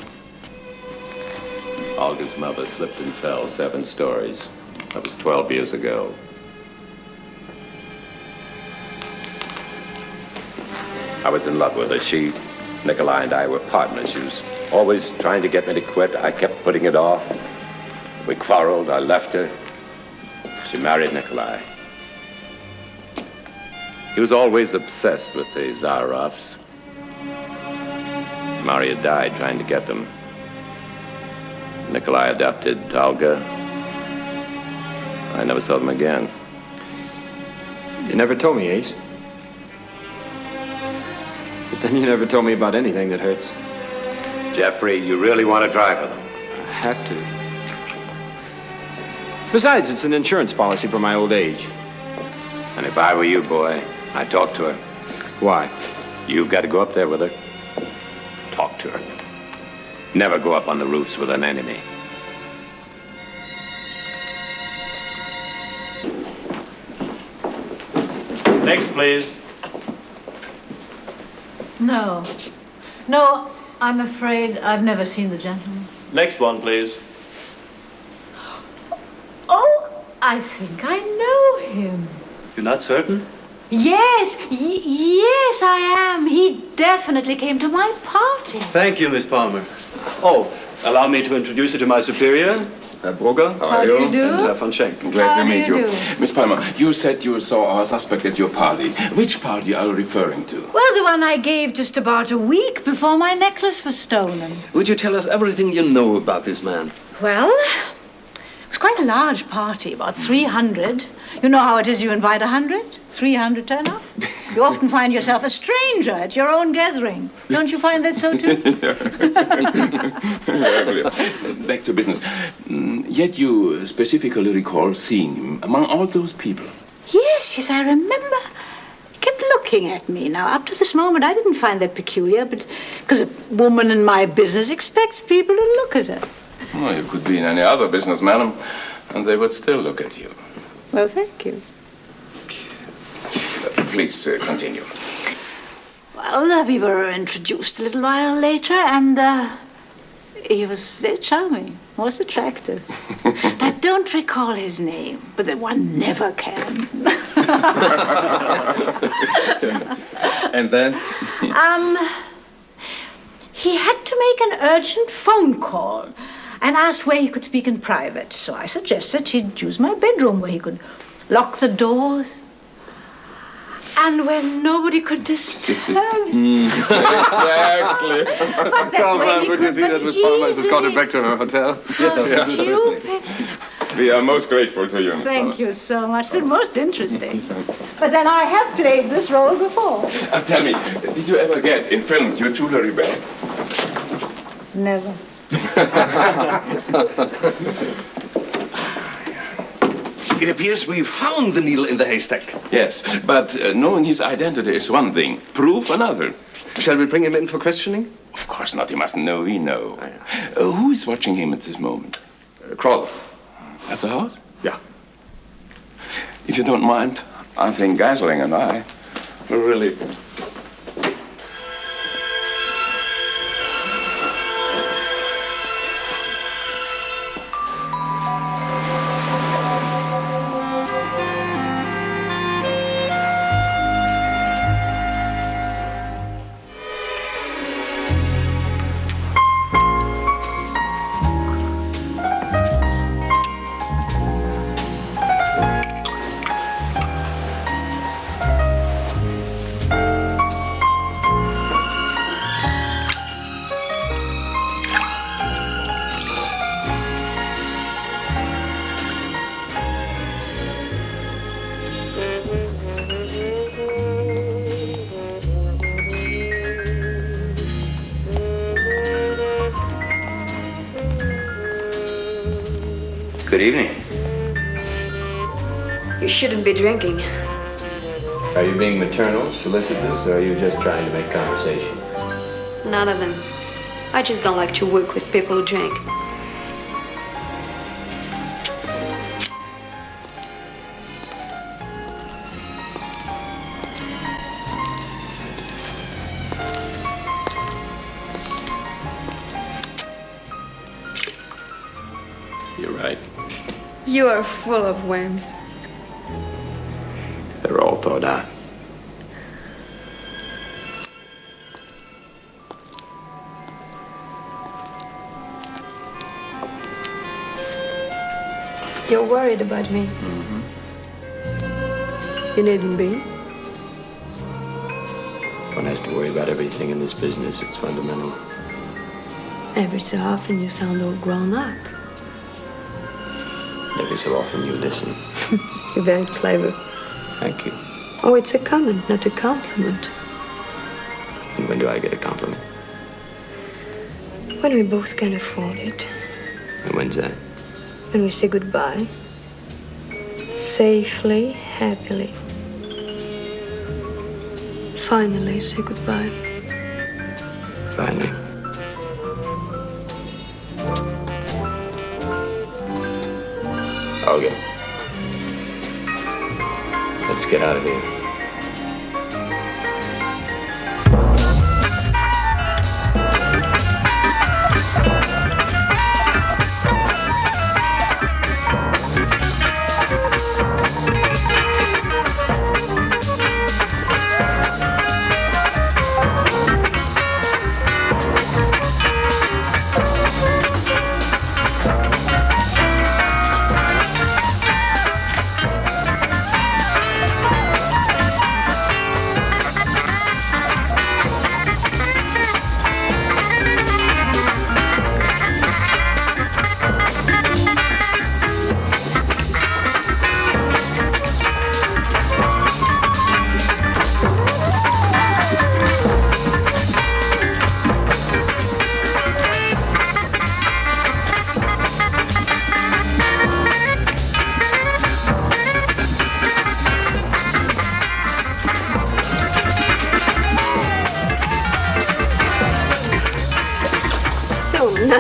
Olga's mother slipped and fell 7 stories. That was 12 years ago. I was in love with her. Nikolai and I were partners. She was always trying to get me to quit. I kept putting it off. We quarreled. I left her. She married Nikolai. He was always obsessed with the Zaharovs. Maria died trying to get them. Nikolai adopted Olga. I never saw them again. You never told me, Ace. But then you never told me about anything that hurts. Jeffrey, you really want to try for them? I have to. Besides, it's an insurance policy for my old age. And if I were you, boy, I'd talk to her. Why? You've got to go up there with her. Talk to her. Never go up on the roofs with an enemy. Next, please. No, I'm afraid I've never seen the gentleman. Next one, please. Oh, I think I know him. You're not certain? Yes, yes, I am. He definitely came to my party. Thank you, Miss Palmer. Oh, allow me to introduce you to my superior, Herr Brugger. How do you do? And Herr von Schenken. Glad to meet you. Miss Palmer, you said you saw our suspect at your party. Which party are you referring to? Well, the one I gave just about a week before my necklace was stolen. Would you tell us everything you know about this man? Well, it was quite a large party, about 300. You know how it is, you invite 100, 300 turn up? You often find yourself a stranger at your own gathering. Don't you find that so too? Back to business. Yet you specifically recall seeing him among all those people. Yes, I remember. He kept looking at me. Now, up to this moment, I didn't find that peculiar, but because a woman in my business expects people to look at her. Well, you could be in any other business, madam, and they would still look at you. Well, thank you. Please continue. Well, we were introduced a little while later, and he was very charming, most attractive. I don't recall his name, but the one never can. And then? He had to make an urgent phone call and asked where he could speak in private. So I suggested he'd use my bedroom where he could lock the doors and where nobody could disturb him. Exactly. But that's where he Would you think that Miss Palmer has got him back to her hotel? Yes, stupid. We are most grateful to you. Miss Thank you so much. It's most interesting. But then I have played this role before. Tell me, did you ever get in films your jewelry back? Never. It appears we found the needle in the haystack. Yes, but knowing his identity is one thing, proof another. Shall we bring him in for questioning? Of course not. He mustn't know we know. Who is watching him at this moment? Kroll. At the house? Yeah. If you don't mind, I think Geisling and I will really... Good evening. You shouldn't be drinking. Are you being maternal, solicitous, or are you just trying to make conversation? None of them. I just don't like to work with people who drink. You're right. You are full of whims. They're all thought out. You're worried about me. Mm-hmm. You needn't be. One has to worry about everything in this business. It's fundamental. Every so often you sound all grown up. Every so often you listen. You're very clever. Thank you. Oh, it's a comment, not a compliment. And when do I get a compliment? When we both can afford it. And when's that? When we say goodbye. Safely, happily. Finally say goodbye. Finally. Okay. Let's get out of here.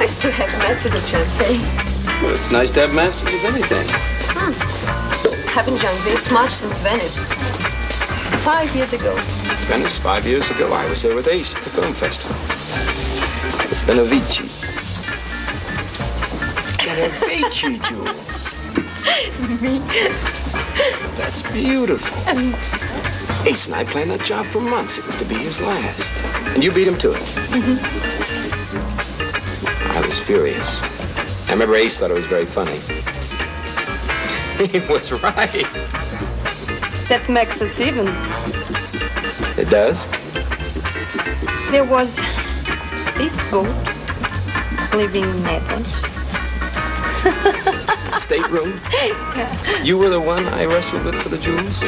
nice to have masses of champagne. Well, it's nice to have masters of anything. Haven't drunk this much since Venice. 5 years ago. Venice 5 years ago. I was there with Ace at the film festival. Benevici. Benevici, Jules. Me. That's beautiful. Ace and I planned that job for months. It was to be his last. And you beat him to it. I was furious. I remember Ace thought it was very funny. He was right. That makes us even. It does? There was this boat living in Naples. The stateroom? You were the one I wrestled with for the jewels?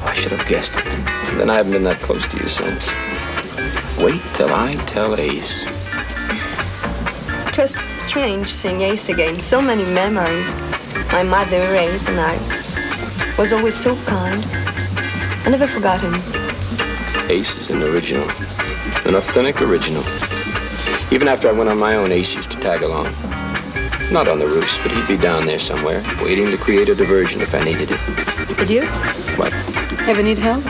I should have guessed it. And then I haven't been that close to you since. Wait till I tell Ace. It was strange seeing Ace again. So many memories. My mother, Ace, and I was always so kind. I never forgot him. Ace is an original. An authentic original. Even after I went on my own, Ace used to tag along. Not on the roofs, but he'd be down there somewhere, waiting to create a diversion if I needed it. Did you? What? Ever need help?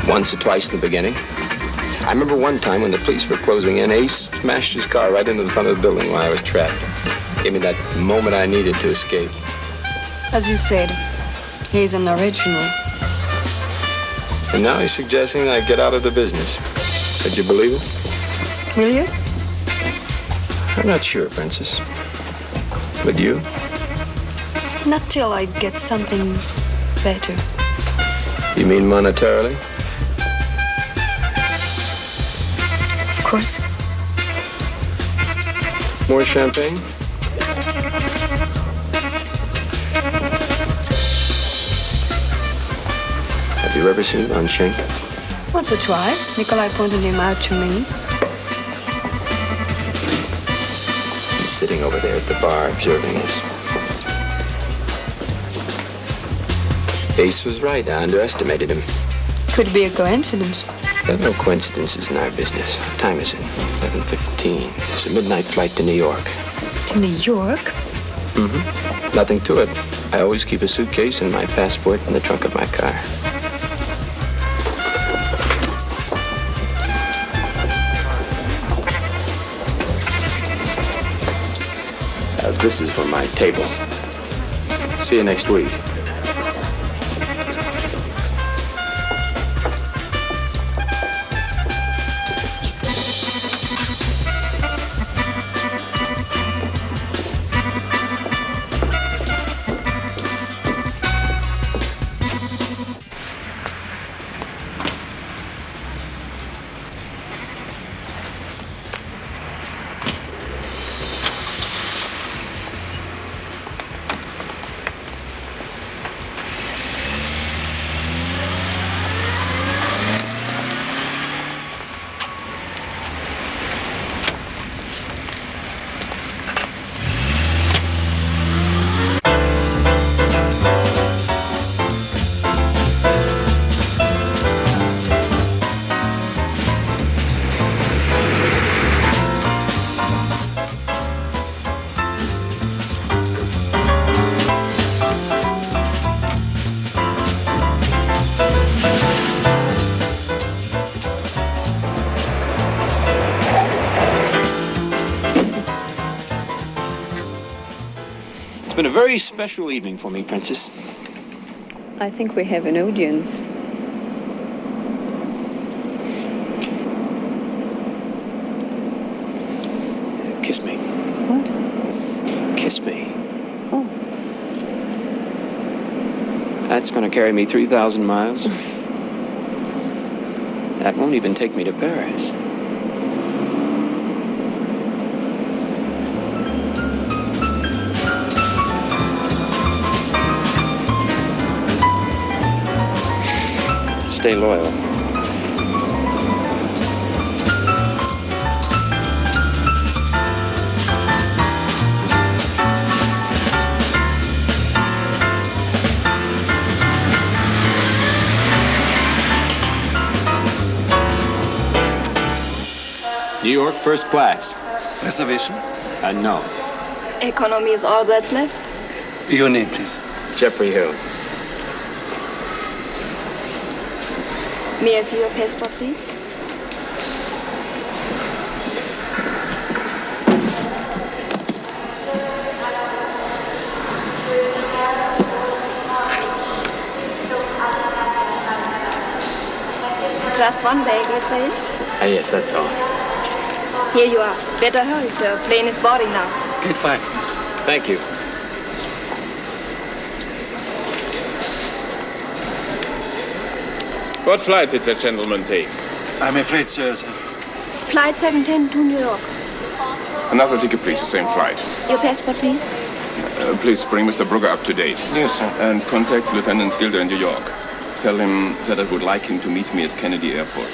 Once or twice in the beginning. I remember one time when the police were closing in, Ace smashed his car right into the front of the building while I was trapped. Gave me that moment I needed to escape. As you said, he's an original. And now he's suggesting I get out of the business. Could you believe it? Will you? I'm not sure, Princess. Would you? Not till I get something better. You mean monetarily? Of course. More champagne? Have you ever seen Van Schenk? Once or twice. Nikolai pointed him out to me. He's sitting over there at the bar observing us. Ace was right. I underestimated him. Could be a coincidence. There are no coincidences in our business. What time is it? 11:15. It's a midnight flight to New York. To New York? Mm-hmm. Nothing to it. I always keep a suitcase and my passport in the trunk of my car. This is for my table. See you next week. It's been a very special evening for me, Princess. I think we have an audience. Kiss me. What? Kiss me. Oh. That's going to carry me 3,000 miles. That won't even take me to Paris. Stay loyal. New York first class. Reservation? No. Economy is all that's left. Your name, please. Jeffrey Hill. May I see your passport, please? Just one bag, Israel. Yes, that's all. Here you are. Better hurry, sir. Plane is boarding now. Gate 5, please. Thank you. What flight did that gentleman take? I'm afraid, sir. Flight 710 to New York. Another ticket, please, the same flight. Your passport, please. Please bring Mr. Brugger up to date. Yes, sir. And contact Lieutenant Gilder in New York. Tell him that I would like him to meet me at Kennedy Airport.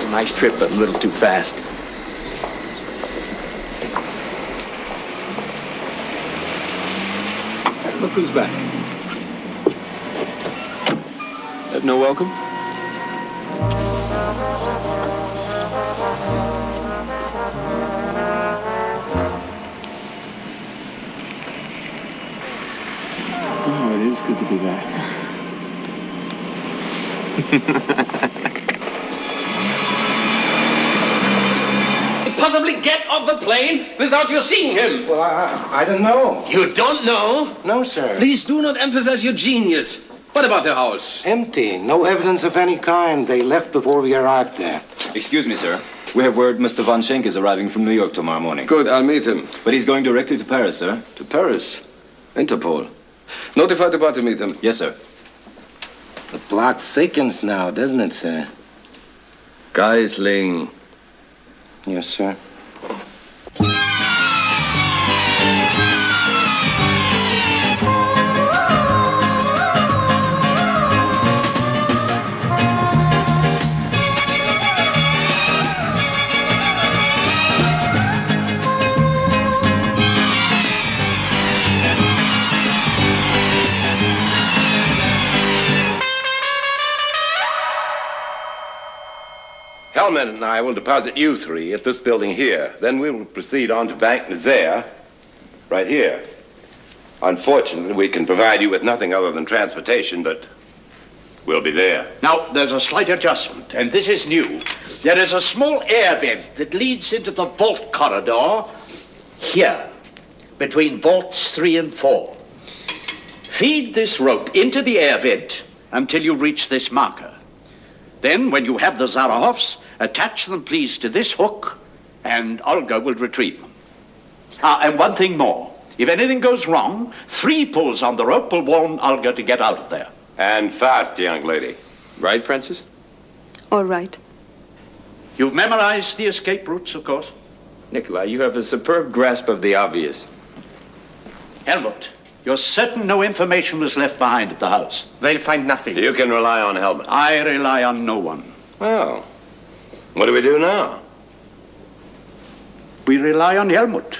Nice trip, but a little too fast. Look who's back. Have no welcome? Oh, it is good to be back. Possibly get off the plane without you seeing him? Well, I don't know. You don't know? No, sir. Please do not emphasize your genius. What about the house? Empty. No evidence of any kind. They left before we arrived there. Excuse me, sir. We have word Mr. Von Schenk is arriving from New York tomorrow morning. Good, I'll meet him. But he's going directly to Paris, sir. To Paris? Interpol. Notify the bar to meet him. Yes, sir. The plot thickens now, doesn't it, sir? Geisling. Yes, sir. Hellman and I will deposit you three at this building here. Then we will proceed on to Bank Nazaire, right here. Unfortunately, we can provide you with nothing other than transportation, but we'll be there. Now, there's a slight adjustment, and this is new. There is a small air vent that leads into the vault corridor here, between vaults 3 and 4. Feed this rope into the air vent until you reach this marker. Then, when you have the Zarahovs, attach them, please, to this hook, and Olga will retrieve them. And one thing more. If anything goes wrong, 3 pulls on the rope will warn Olga to get out of there. And fast, young lady. Right, Princess? All right. You've memorized the escape routes, of course? Nikolai, you have a superb grasp of the obvious. Helmut, you're certain no information was left behind at the house? They'll find nothing. You can rely on Hellman. I rely on no one. Well, what do we do now? We rely on Helmut.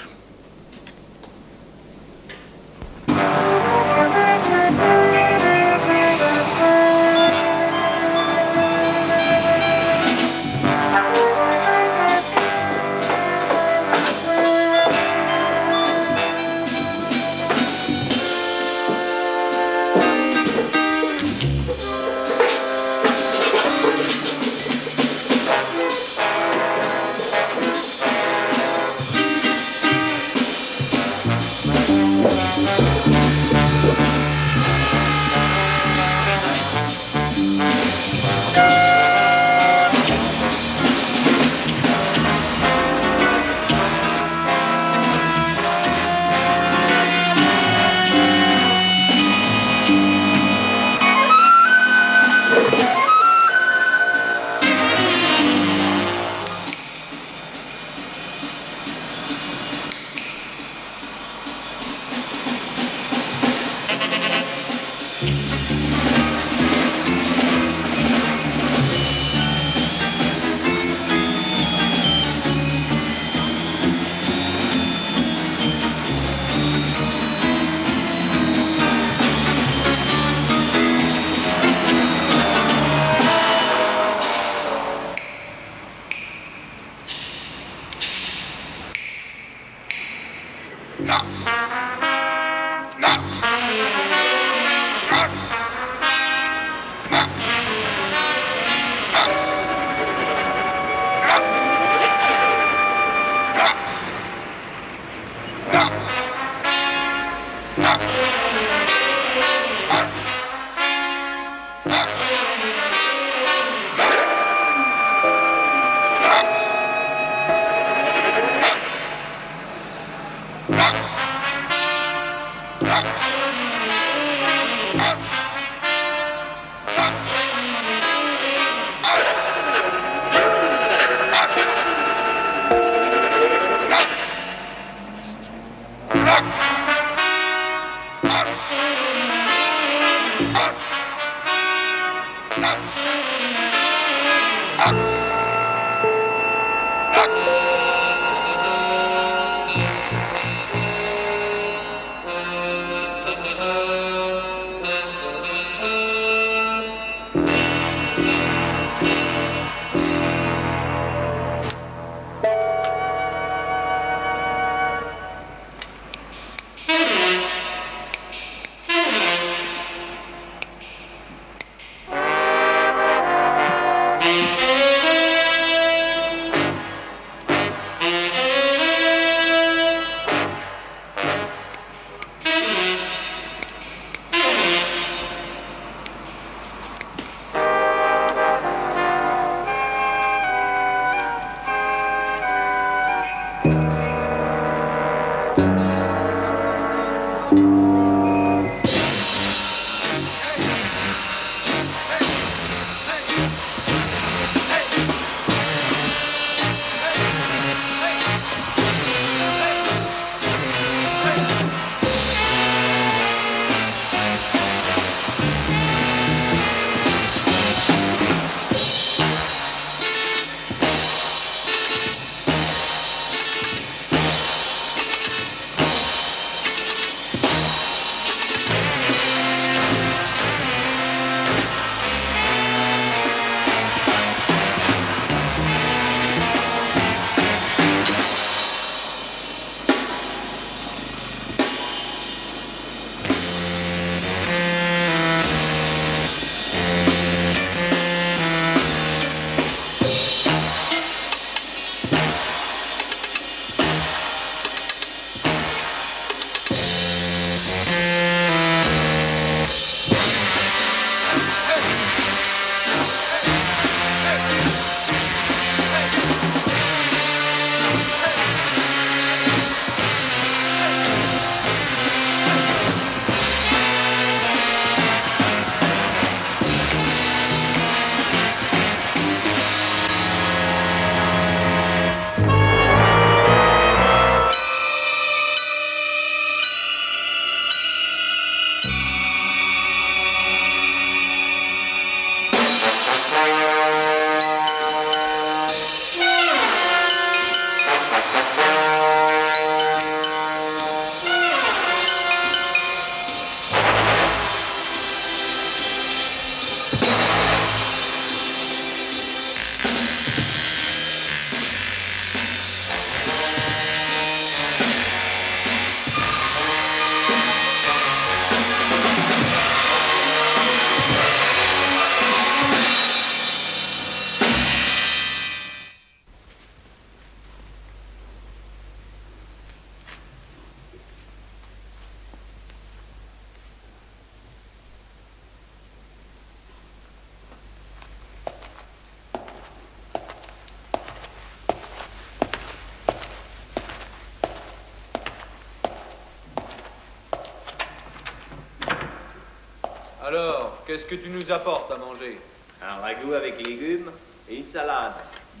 Alors, qu'est-ce que tu nous apportes à manger? Un ragoût avec légumes et une salade.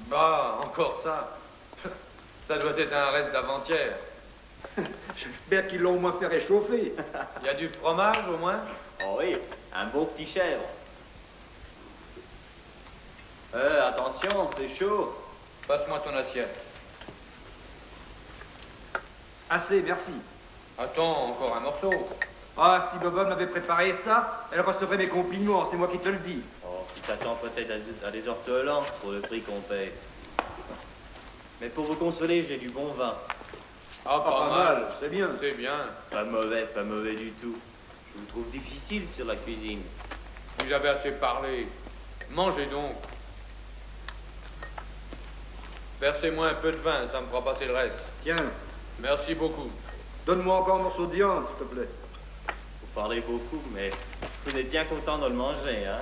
Bah, encore ça. Ça doit être un reste d'avant-hier. J'espère qu'ils l'ont au moins fait réchauffer. Il y a du fromage au moins? Oh oui, un beau petit chèvre. Attention, c'est chaud. Passe-moi ton assiette. Assez, merci. Attends, encore un morceau. Ah, si Boba m'avait préparé ça, elle recevrait mes compliments, c'est moi qui te le dis. Oh, tu t'attends peut-être à des ortolans pour le prix qu'on paye. Mais pour vous consoler, j'ai du bon vin. Ah, pas mal, c'est bien. C'est bien. Pas mauvais du tout. Je vous trouve difficile sur la cuisine. Vous avez assez parlé. Mangez donc. Versez-moi un peu de vin, ça me fera passer le reste. Tiens, Merci beaucoup. donne-moi encore un morceau de viande, s'il te plaît. Vous parlez beaucoup, mais vous êtes bien content de le manger, hein?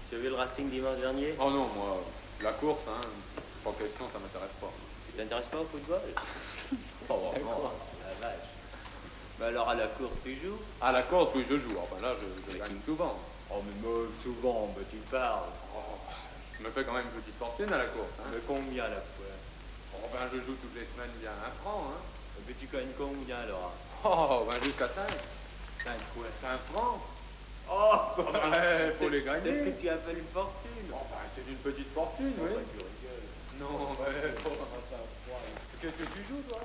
Tu as vu le Racing dimanche dernier? Oh non, moi, la course, hein, pas question, ça m'intéresse pas. Tu t'intéresses pas au football? Oh, vraiment, la vache. Mais alors à la course, tu joues? À la course, oui, je joue. Enfin là, je gagne souvent. Oh, mais souvent, mais tu parles. Oh, je me fais quand même une petite fortune à la course. Hein. Mais combien à la fois? Oh, ben, je joue toutes les semaines bien 1 franc. Hein. Mais tu gagnes combien alors? Oh, ben, jusqu'à 5. 5 quoi? 5 francs. Oh, ben, faut les gagner. Est-ce que tu appelles une fortune? Oh, ben, c'est une petite fortune, oui. Ben, tu rigoles. Non, mais faut pas ça. Qu'est-ce que tu joues, toi?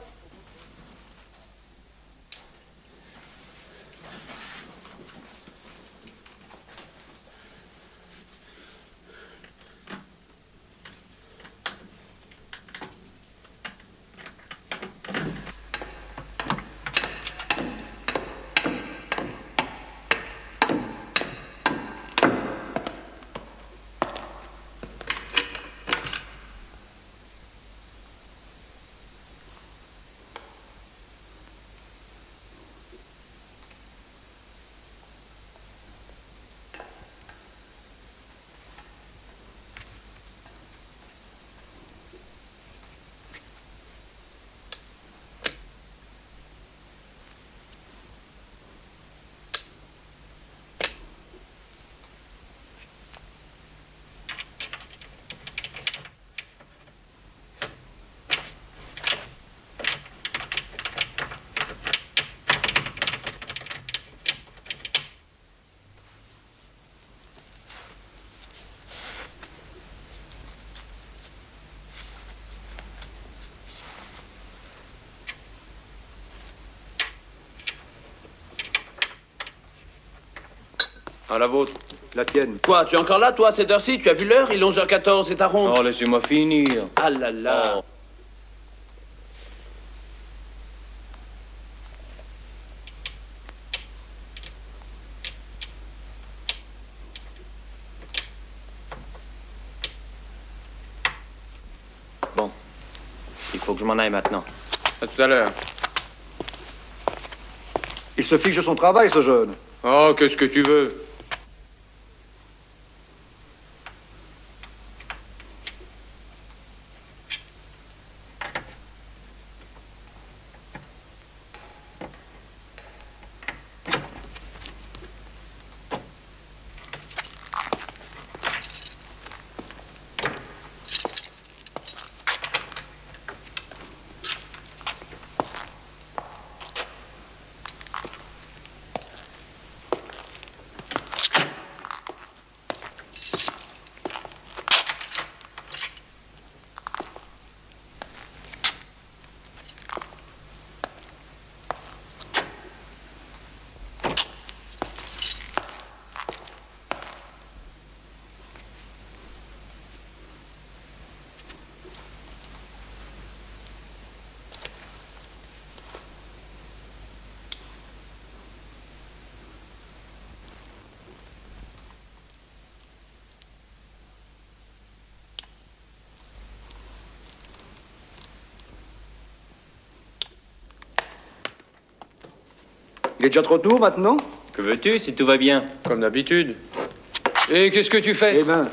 Ah, la vôtre. La tienne. Quoi, tu es encore là, toi, à cette heure-ci? Tu as vu l'heure? Il est 11h14, c'est ta ronde. Oh, laissez-moi finir. Ah là là. Oh. Bon. Il faut que je m'en aille maintenant. À tout à l'heure. Il se fiche de son travail, ce jeune. Oh, qu'est-ce que tu veux? Il est déjà trop tôt maintenant? Que veux-tu si tout va bien? Comme d'habitude. Et qu'est-ce que tu fais? Eh ben,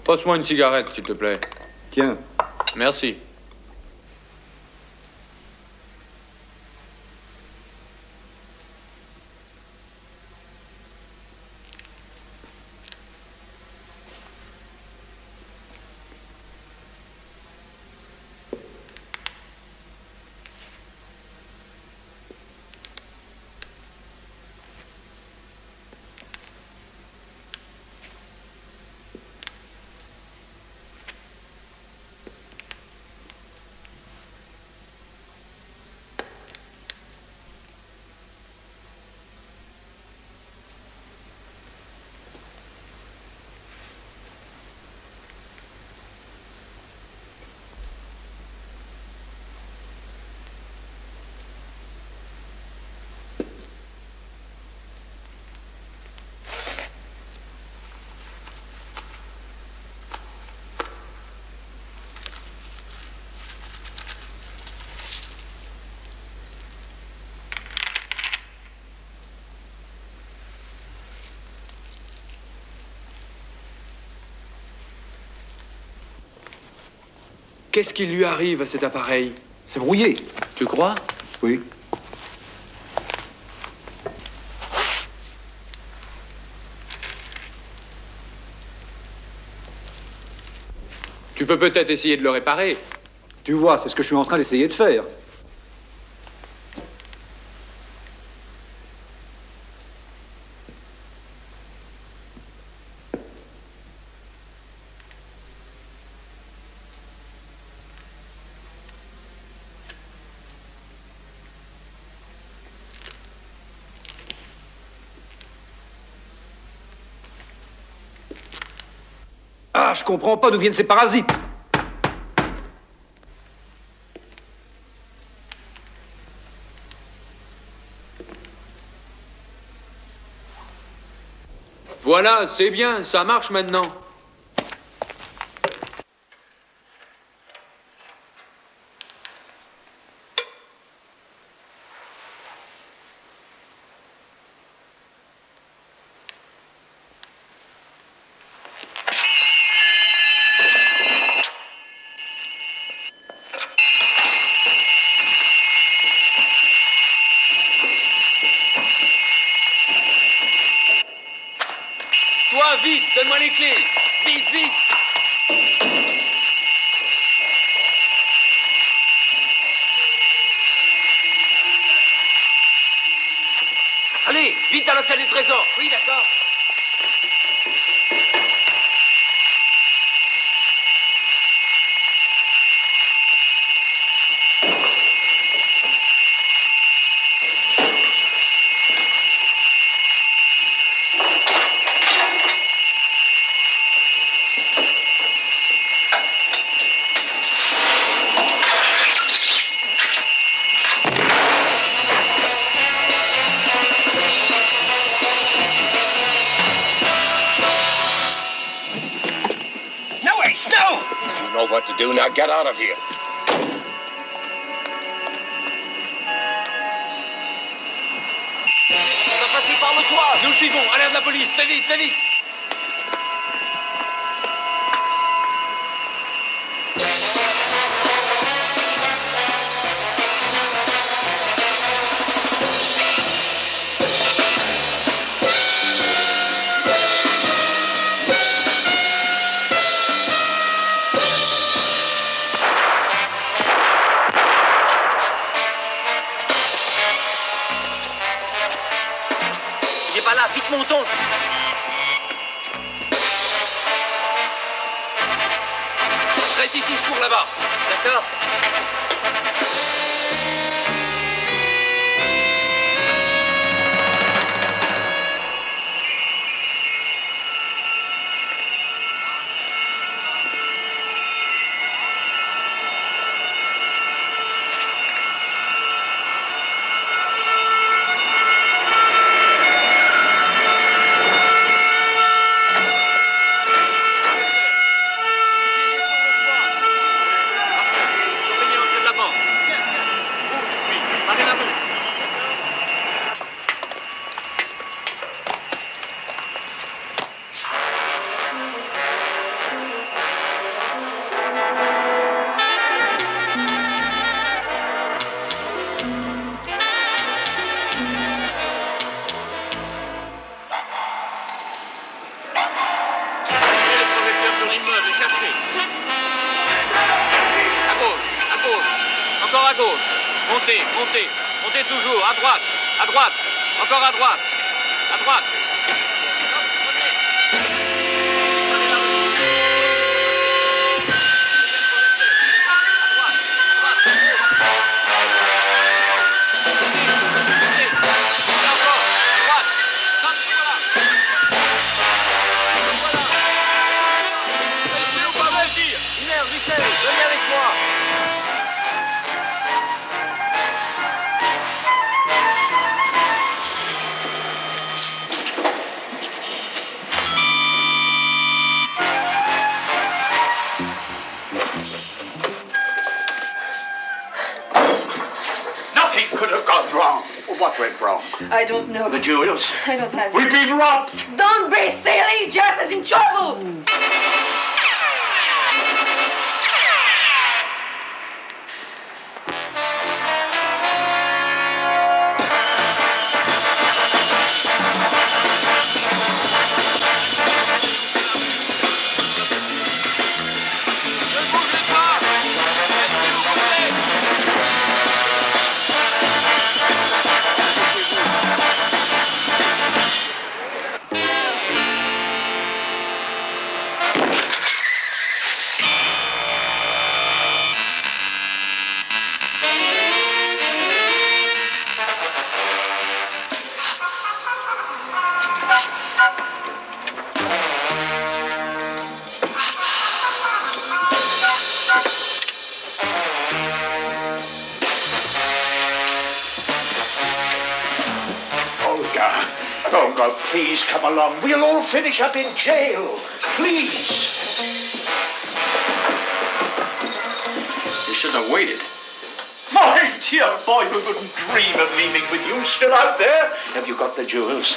Passe-moi une cigarette, s'il te plaît. Tiens. Merci. Qu'est-ce qui lui arrive à cet appareil? C'est brouillé. Tu crois? Oui. Tu peux peut-être essayer de le réparer. Tu vois, c'est ce que je suis en train d'essayer de faire. Ah, je comprends pas d'où viennent ces parasites. Voilà, c'est bien, ça marche maintenant. Toi, vite, donne-moi les clés. Vite, vite. Allez, vite à la salle des trésors. Oui, d'accord. What to do now? Get out of here. On va passer par le toit. Nous le suivons, alerte la police, très vite, très vite. Il est pas là, vite montons. Reste ici, je cours là-bas. D'accord. Montez, montez. Montez toujours. À droite. À droite. Encore à droite. À droite. Venez avec moi. Nothing could have gone wrong. What went wrong? I don't know. The jewels? I don't have We've been robbed. Don't be silly! Jeff is in trouble! Olga, please come along. We'll all finish up in jail. Please. You shouldn't have waited. My dear boy, we wouldn't dream of leaving with you still out there. Have you got the jewels?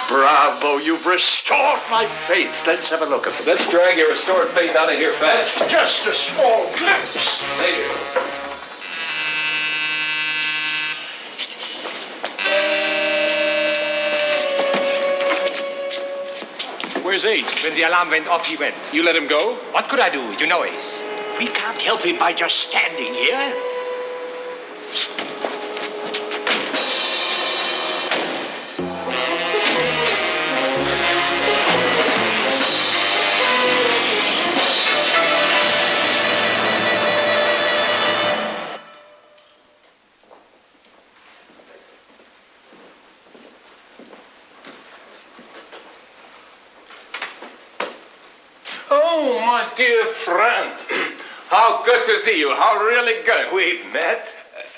Bravo, you've restored my faith. Let's have a look at them. Let's drag your restored faith out of here fast. Just a small glimpse. Thank you. Where's Ace? When the alarm went off, he went. You let him go? What could I do? You know Ace. We can't help him by just standing here. Oh, my dear friend. How good to see you. How really good. We've met?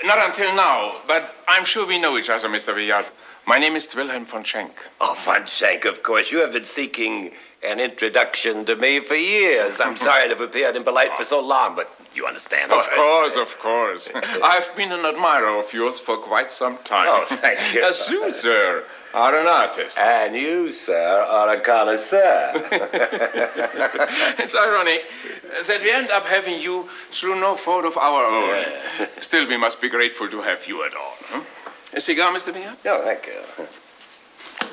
Not until now, but I'm sure we know each other, Mr. Villard. My name is Wilhelm von Schenk. Oh, von Schenk, of course. You have been seeking an introduction to me for years. I'm sorry to have appeared impolite for so long, but you understand. Of course. I've been an admirer of yours for quite some time. Oh, thank you. As you, sir, are an artist. And you, sir, are a connoisseur. It's ironic that we end up having you through no fault of our own. Still, we must be grateful to have you at all. Huh? A cigar, Mr. Villard? No, thank you.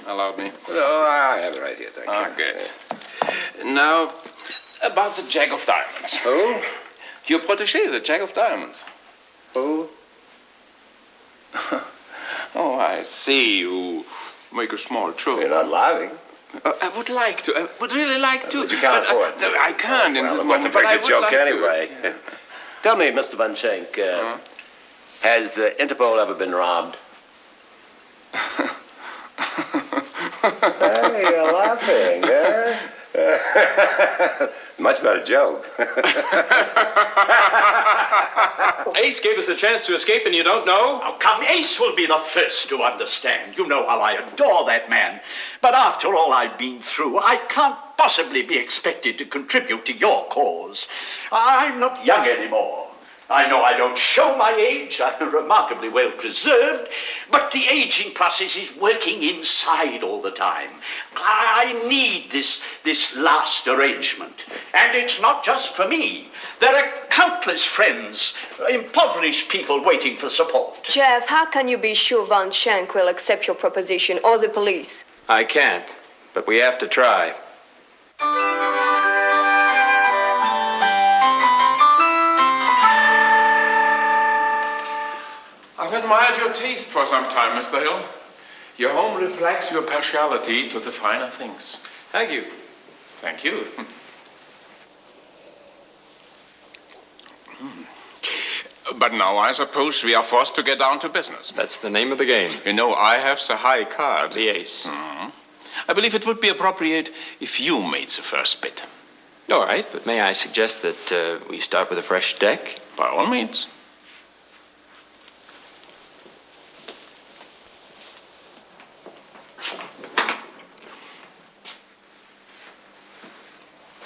Allow me. Oh, I have it right here, thank you. Good. Now, about the Jack of Diamonds. Who? Your protégé, the Jack of Diamonds. Who? Oh, I see. You make a small joke. You're not laughing. I would like to. I would really like to. But you can't afford it. I can't in this moment. But I would joke like anyway. Tell me, Mr. Von Schenk, has Interpol ever been robbed? Hey, you're laughing, huh? Much better joke. Ace gave us a chance to escape and you don't know? Now, come, Ace will be the first to understand. You know how I adore that man. But after all I've been through, I can't possibly be expected to contribute to your cause. I'm not young anymore. I know I don't show my age, I'm remarkably well preserved, but the aging process is working inside all the time. I need this last arrangement. And it's not just for me. There are countless friends, impoverished people waiting for support. Jeff, how can you be sure Von Schenk will accept your proposition, or the police? I can't, but we have to try. I've admired your taste for some time, Mr. Hill. Your home reflects your partiality to the finer things. Thank you. Thank you. But now I suppose we are forced to get down to business. That's the name of the game. You know, I have the high card. The ace. I believe it would be appropriate if you made the first bid. All right, but may I suggest that we start with a fresh deck? By all means.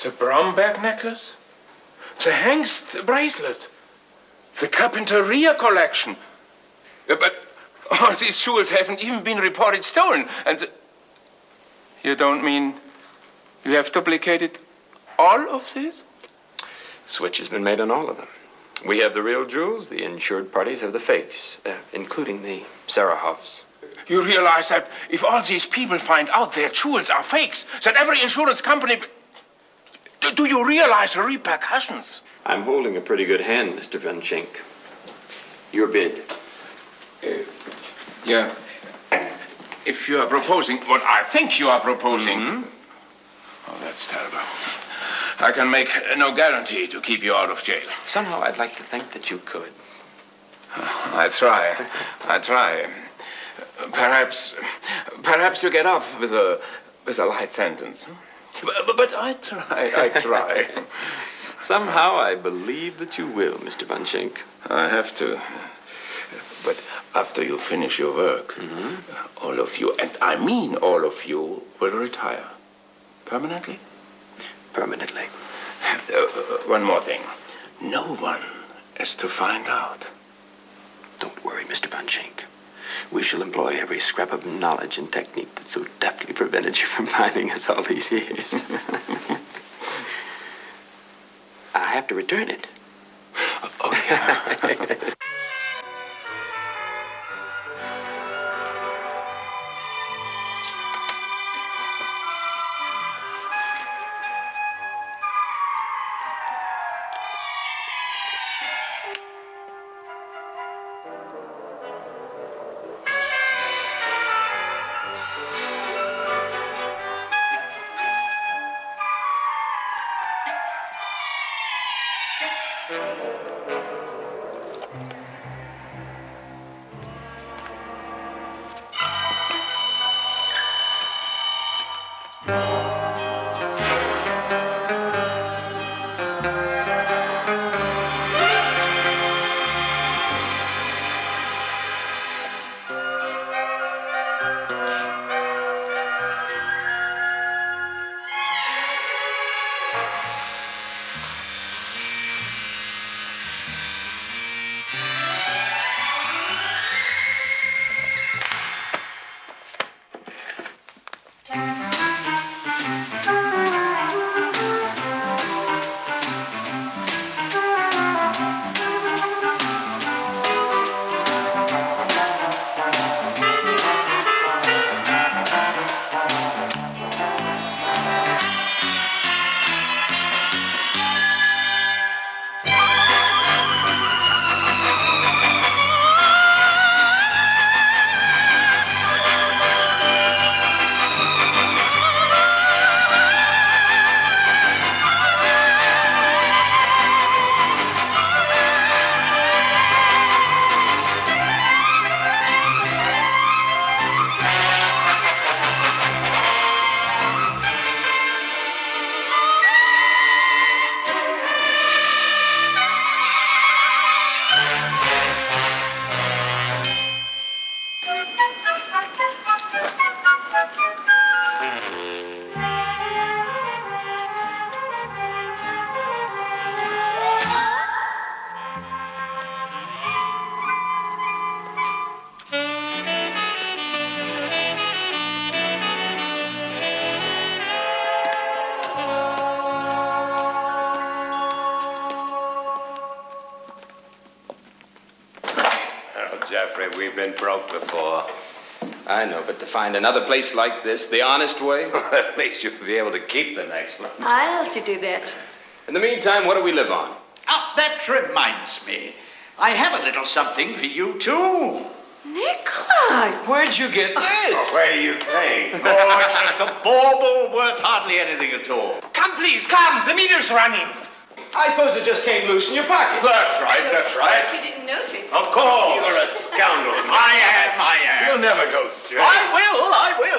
The Bromberg necklace? The Hengst bracelet? The Carpinteria collection? But all these jewels haven't even been reported stolen, and You don't mean you have duplicated all of this? Switch has been made on all of them. We have the real jewels, the insured parties have the fakes, including the Sarahovs. You realize that if all these people find out their jewels are fakes, that every insurance company... Do you realize the repercussions? I'm holding a pretty good hand, Mr. Van Schenk. Your bid. Yeah. If you are proposing what I think you are proposing... Oh, that's terrible. I can make no guarantee to keep you out of jail. Somehow I'd like to think that you could. I try. Perhaps you get off with a light sentence. But I try. Somehow I believe that you will, Mr. Van Schenk. I have to. But after you finish your work, all of you, and I mean all of you, will retire. Permanently? Permanently. One more thing. No one is to find out. Don't worry, Mr. Van Schenk. We shall employ every scrap of knowledge and technique that so deftly prevented you from finding us all these years. I have to return it. Oh, yeah. Jeffrey, we've been broke before. I know, but to find another place like this, the honest way... At least you'll be able to keep the next one. I'll see to that. In the meantime, what do we live on? Oh, that reminds me. I have a little something for you, too. Nikolai, where'd you get this? Oh, where do you think? Oh, it's just a bauble worth hardly anything at all. Come, please, come. The meter's running. I suppose it just came loose in your pocket. That's right, that's right. You didn't notice. Of course. You're a scoundrel. I am. You'll never go straight. I will.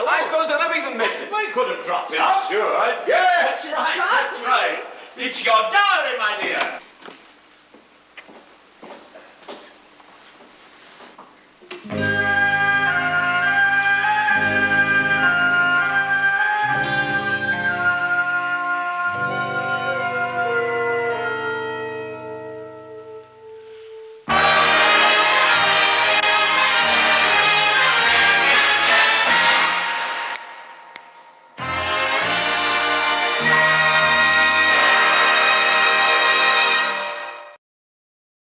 I suppose I'll never even miss it. I could have dropped it. Sure. Yeah, that's right. It's your diary, my dear.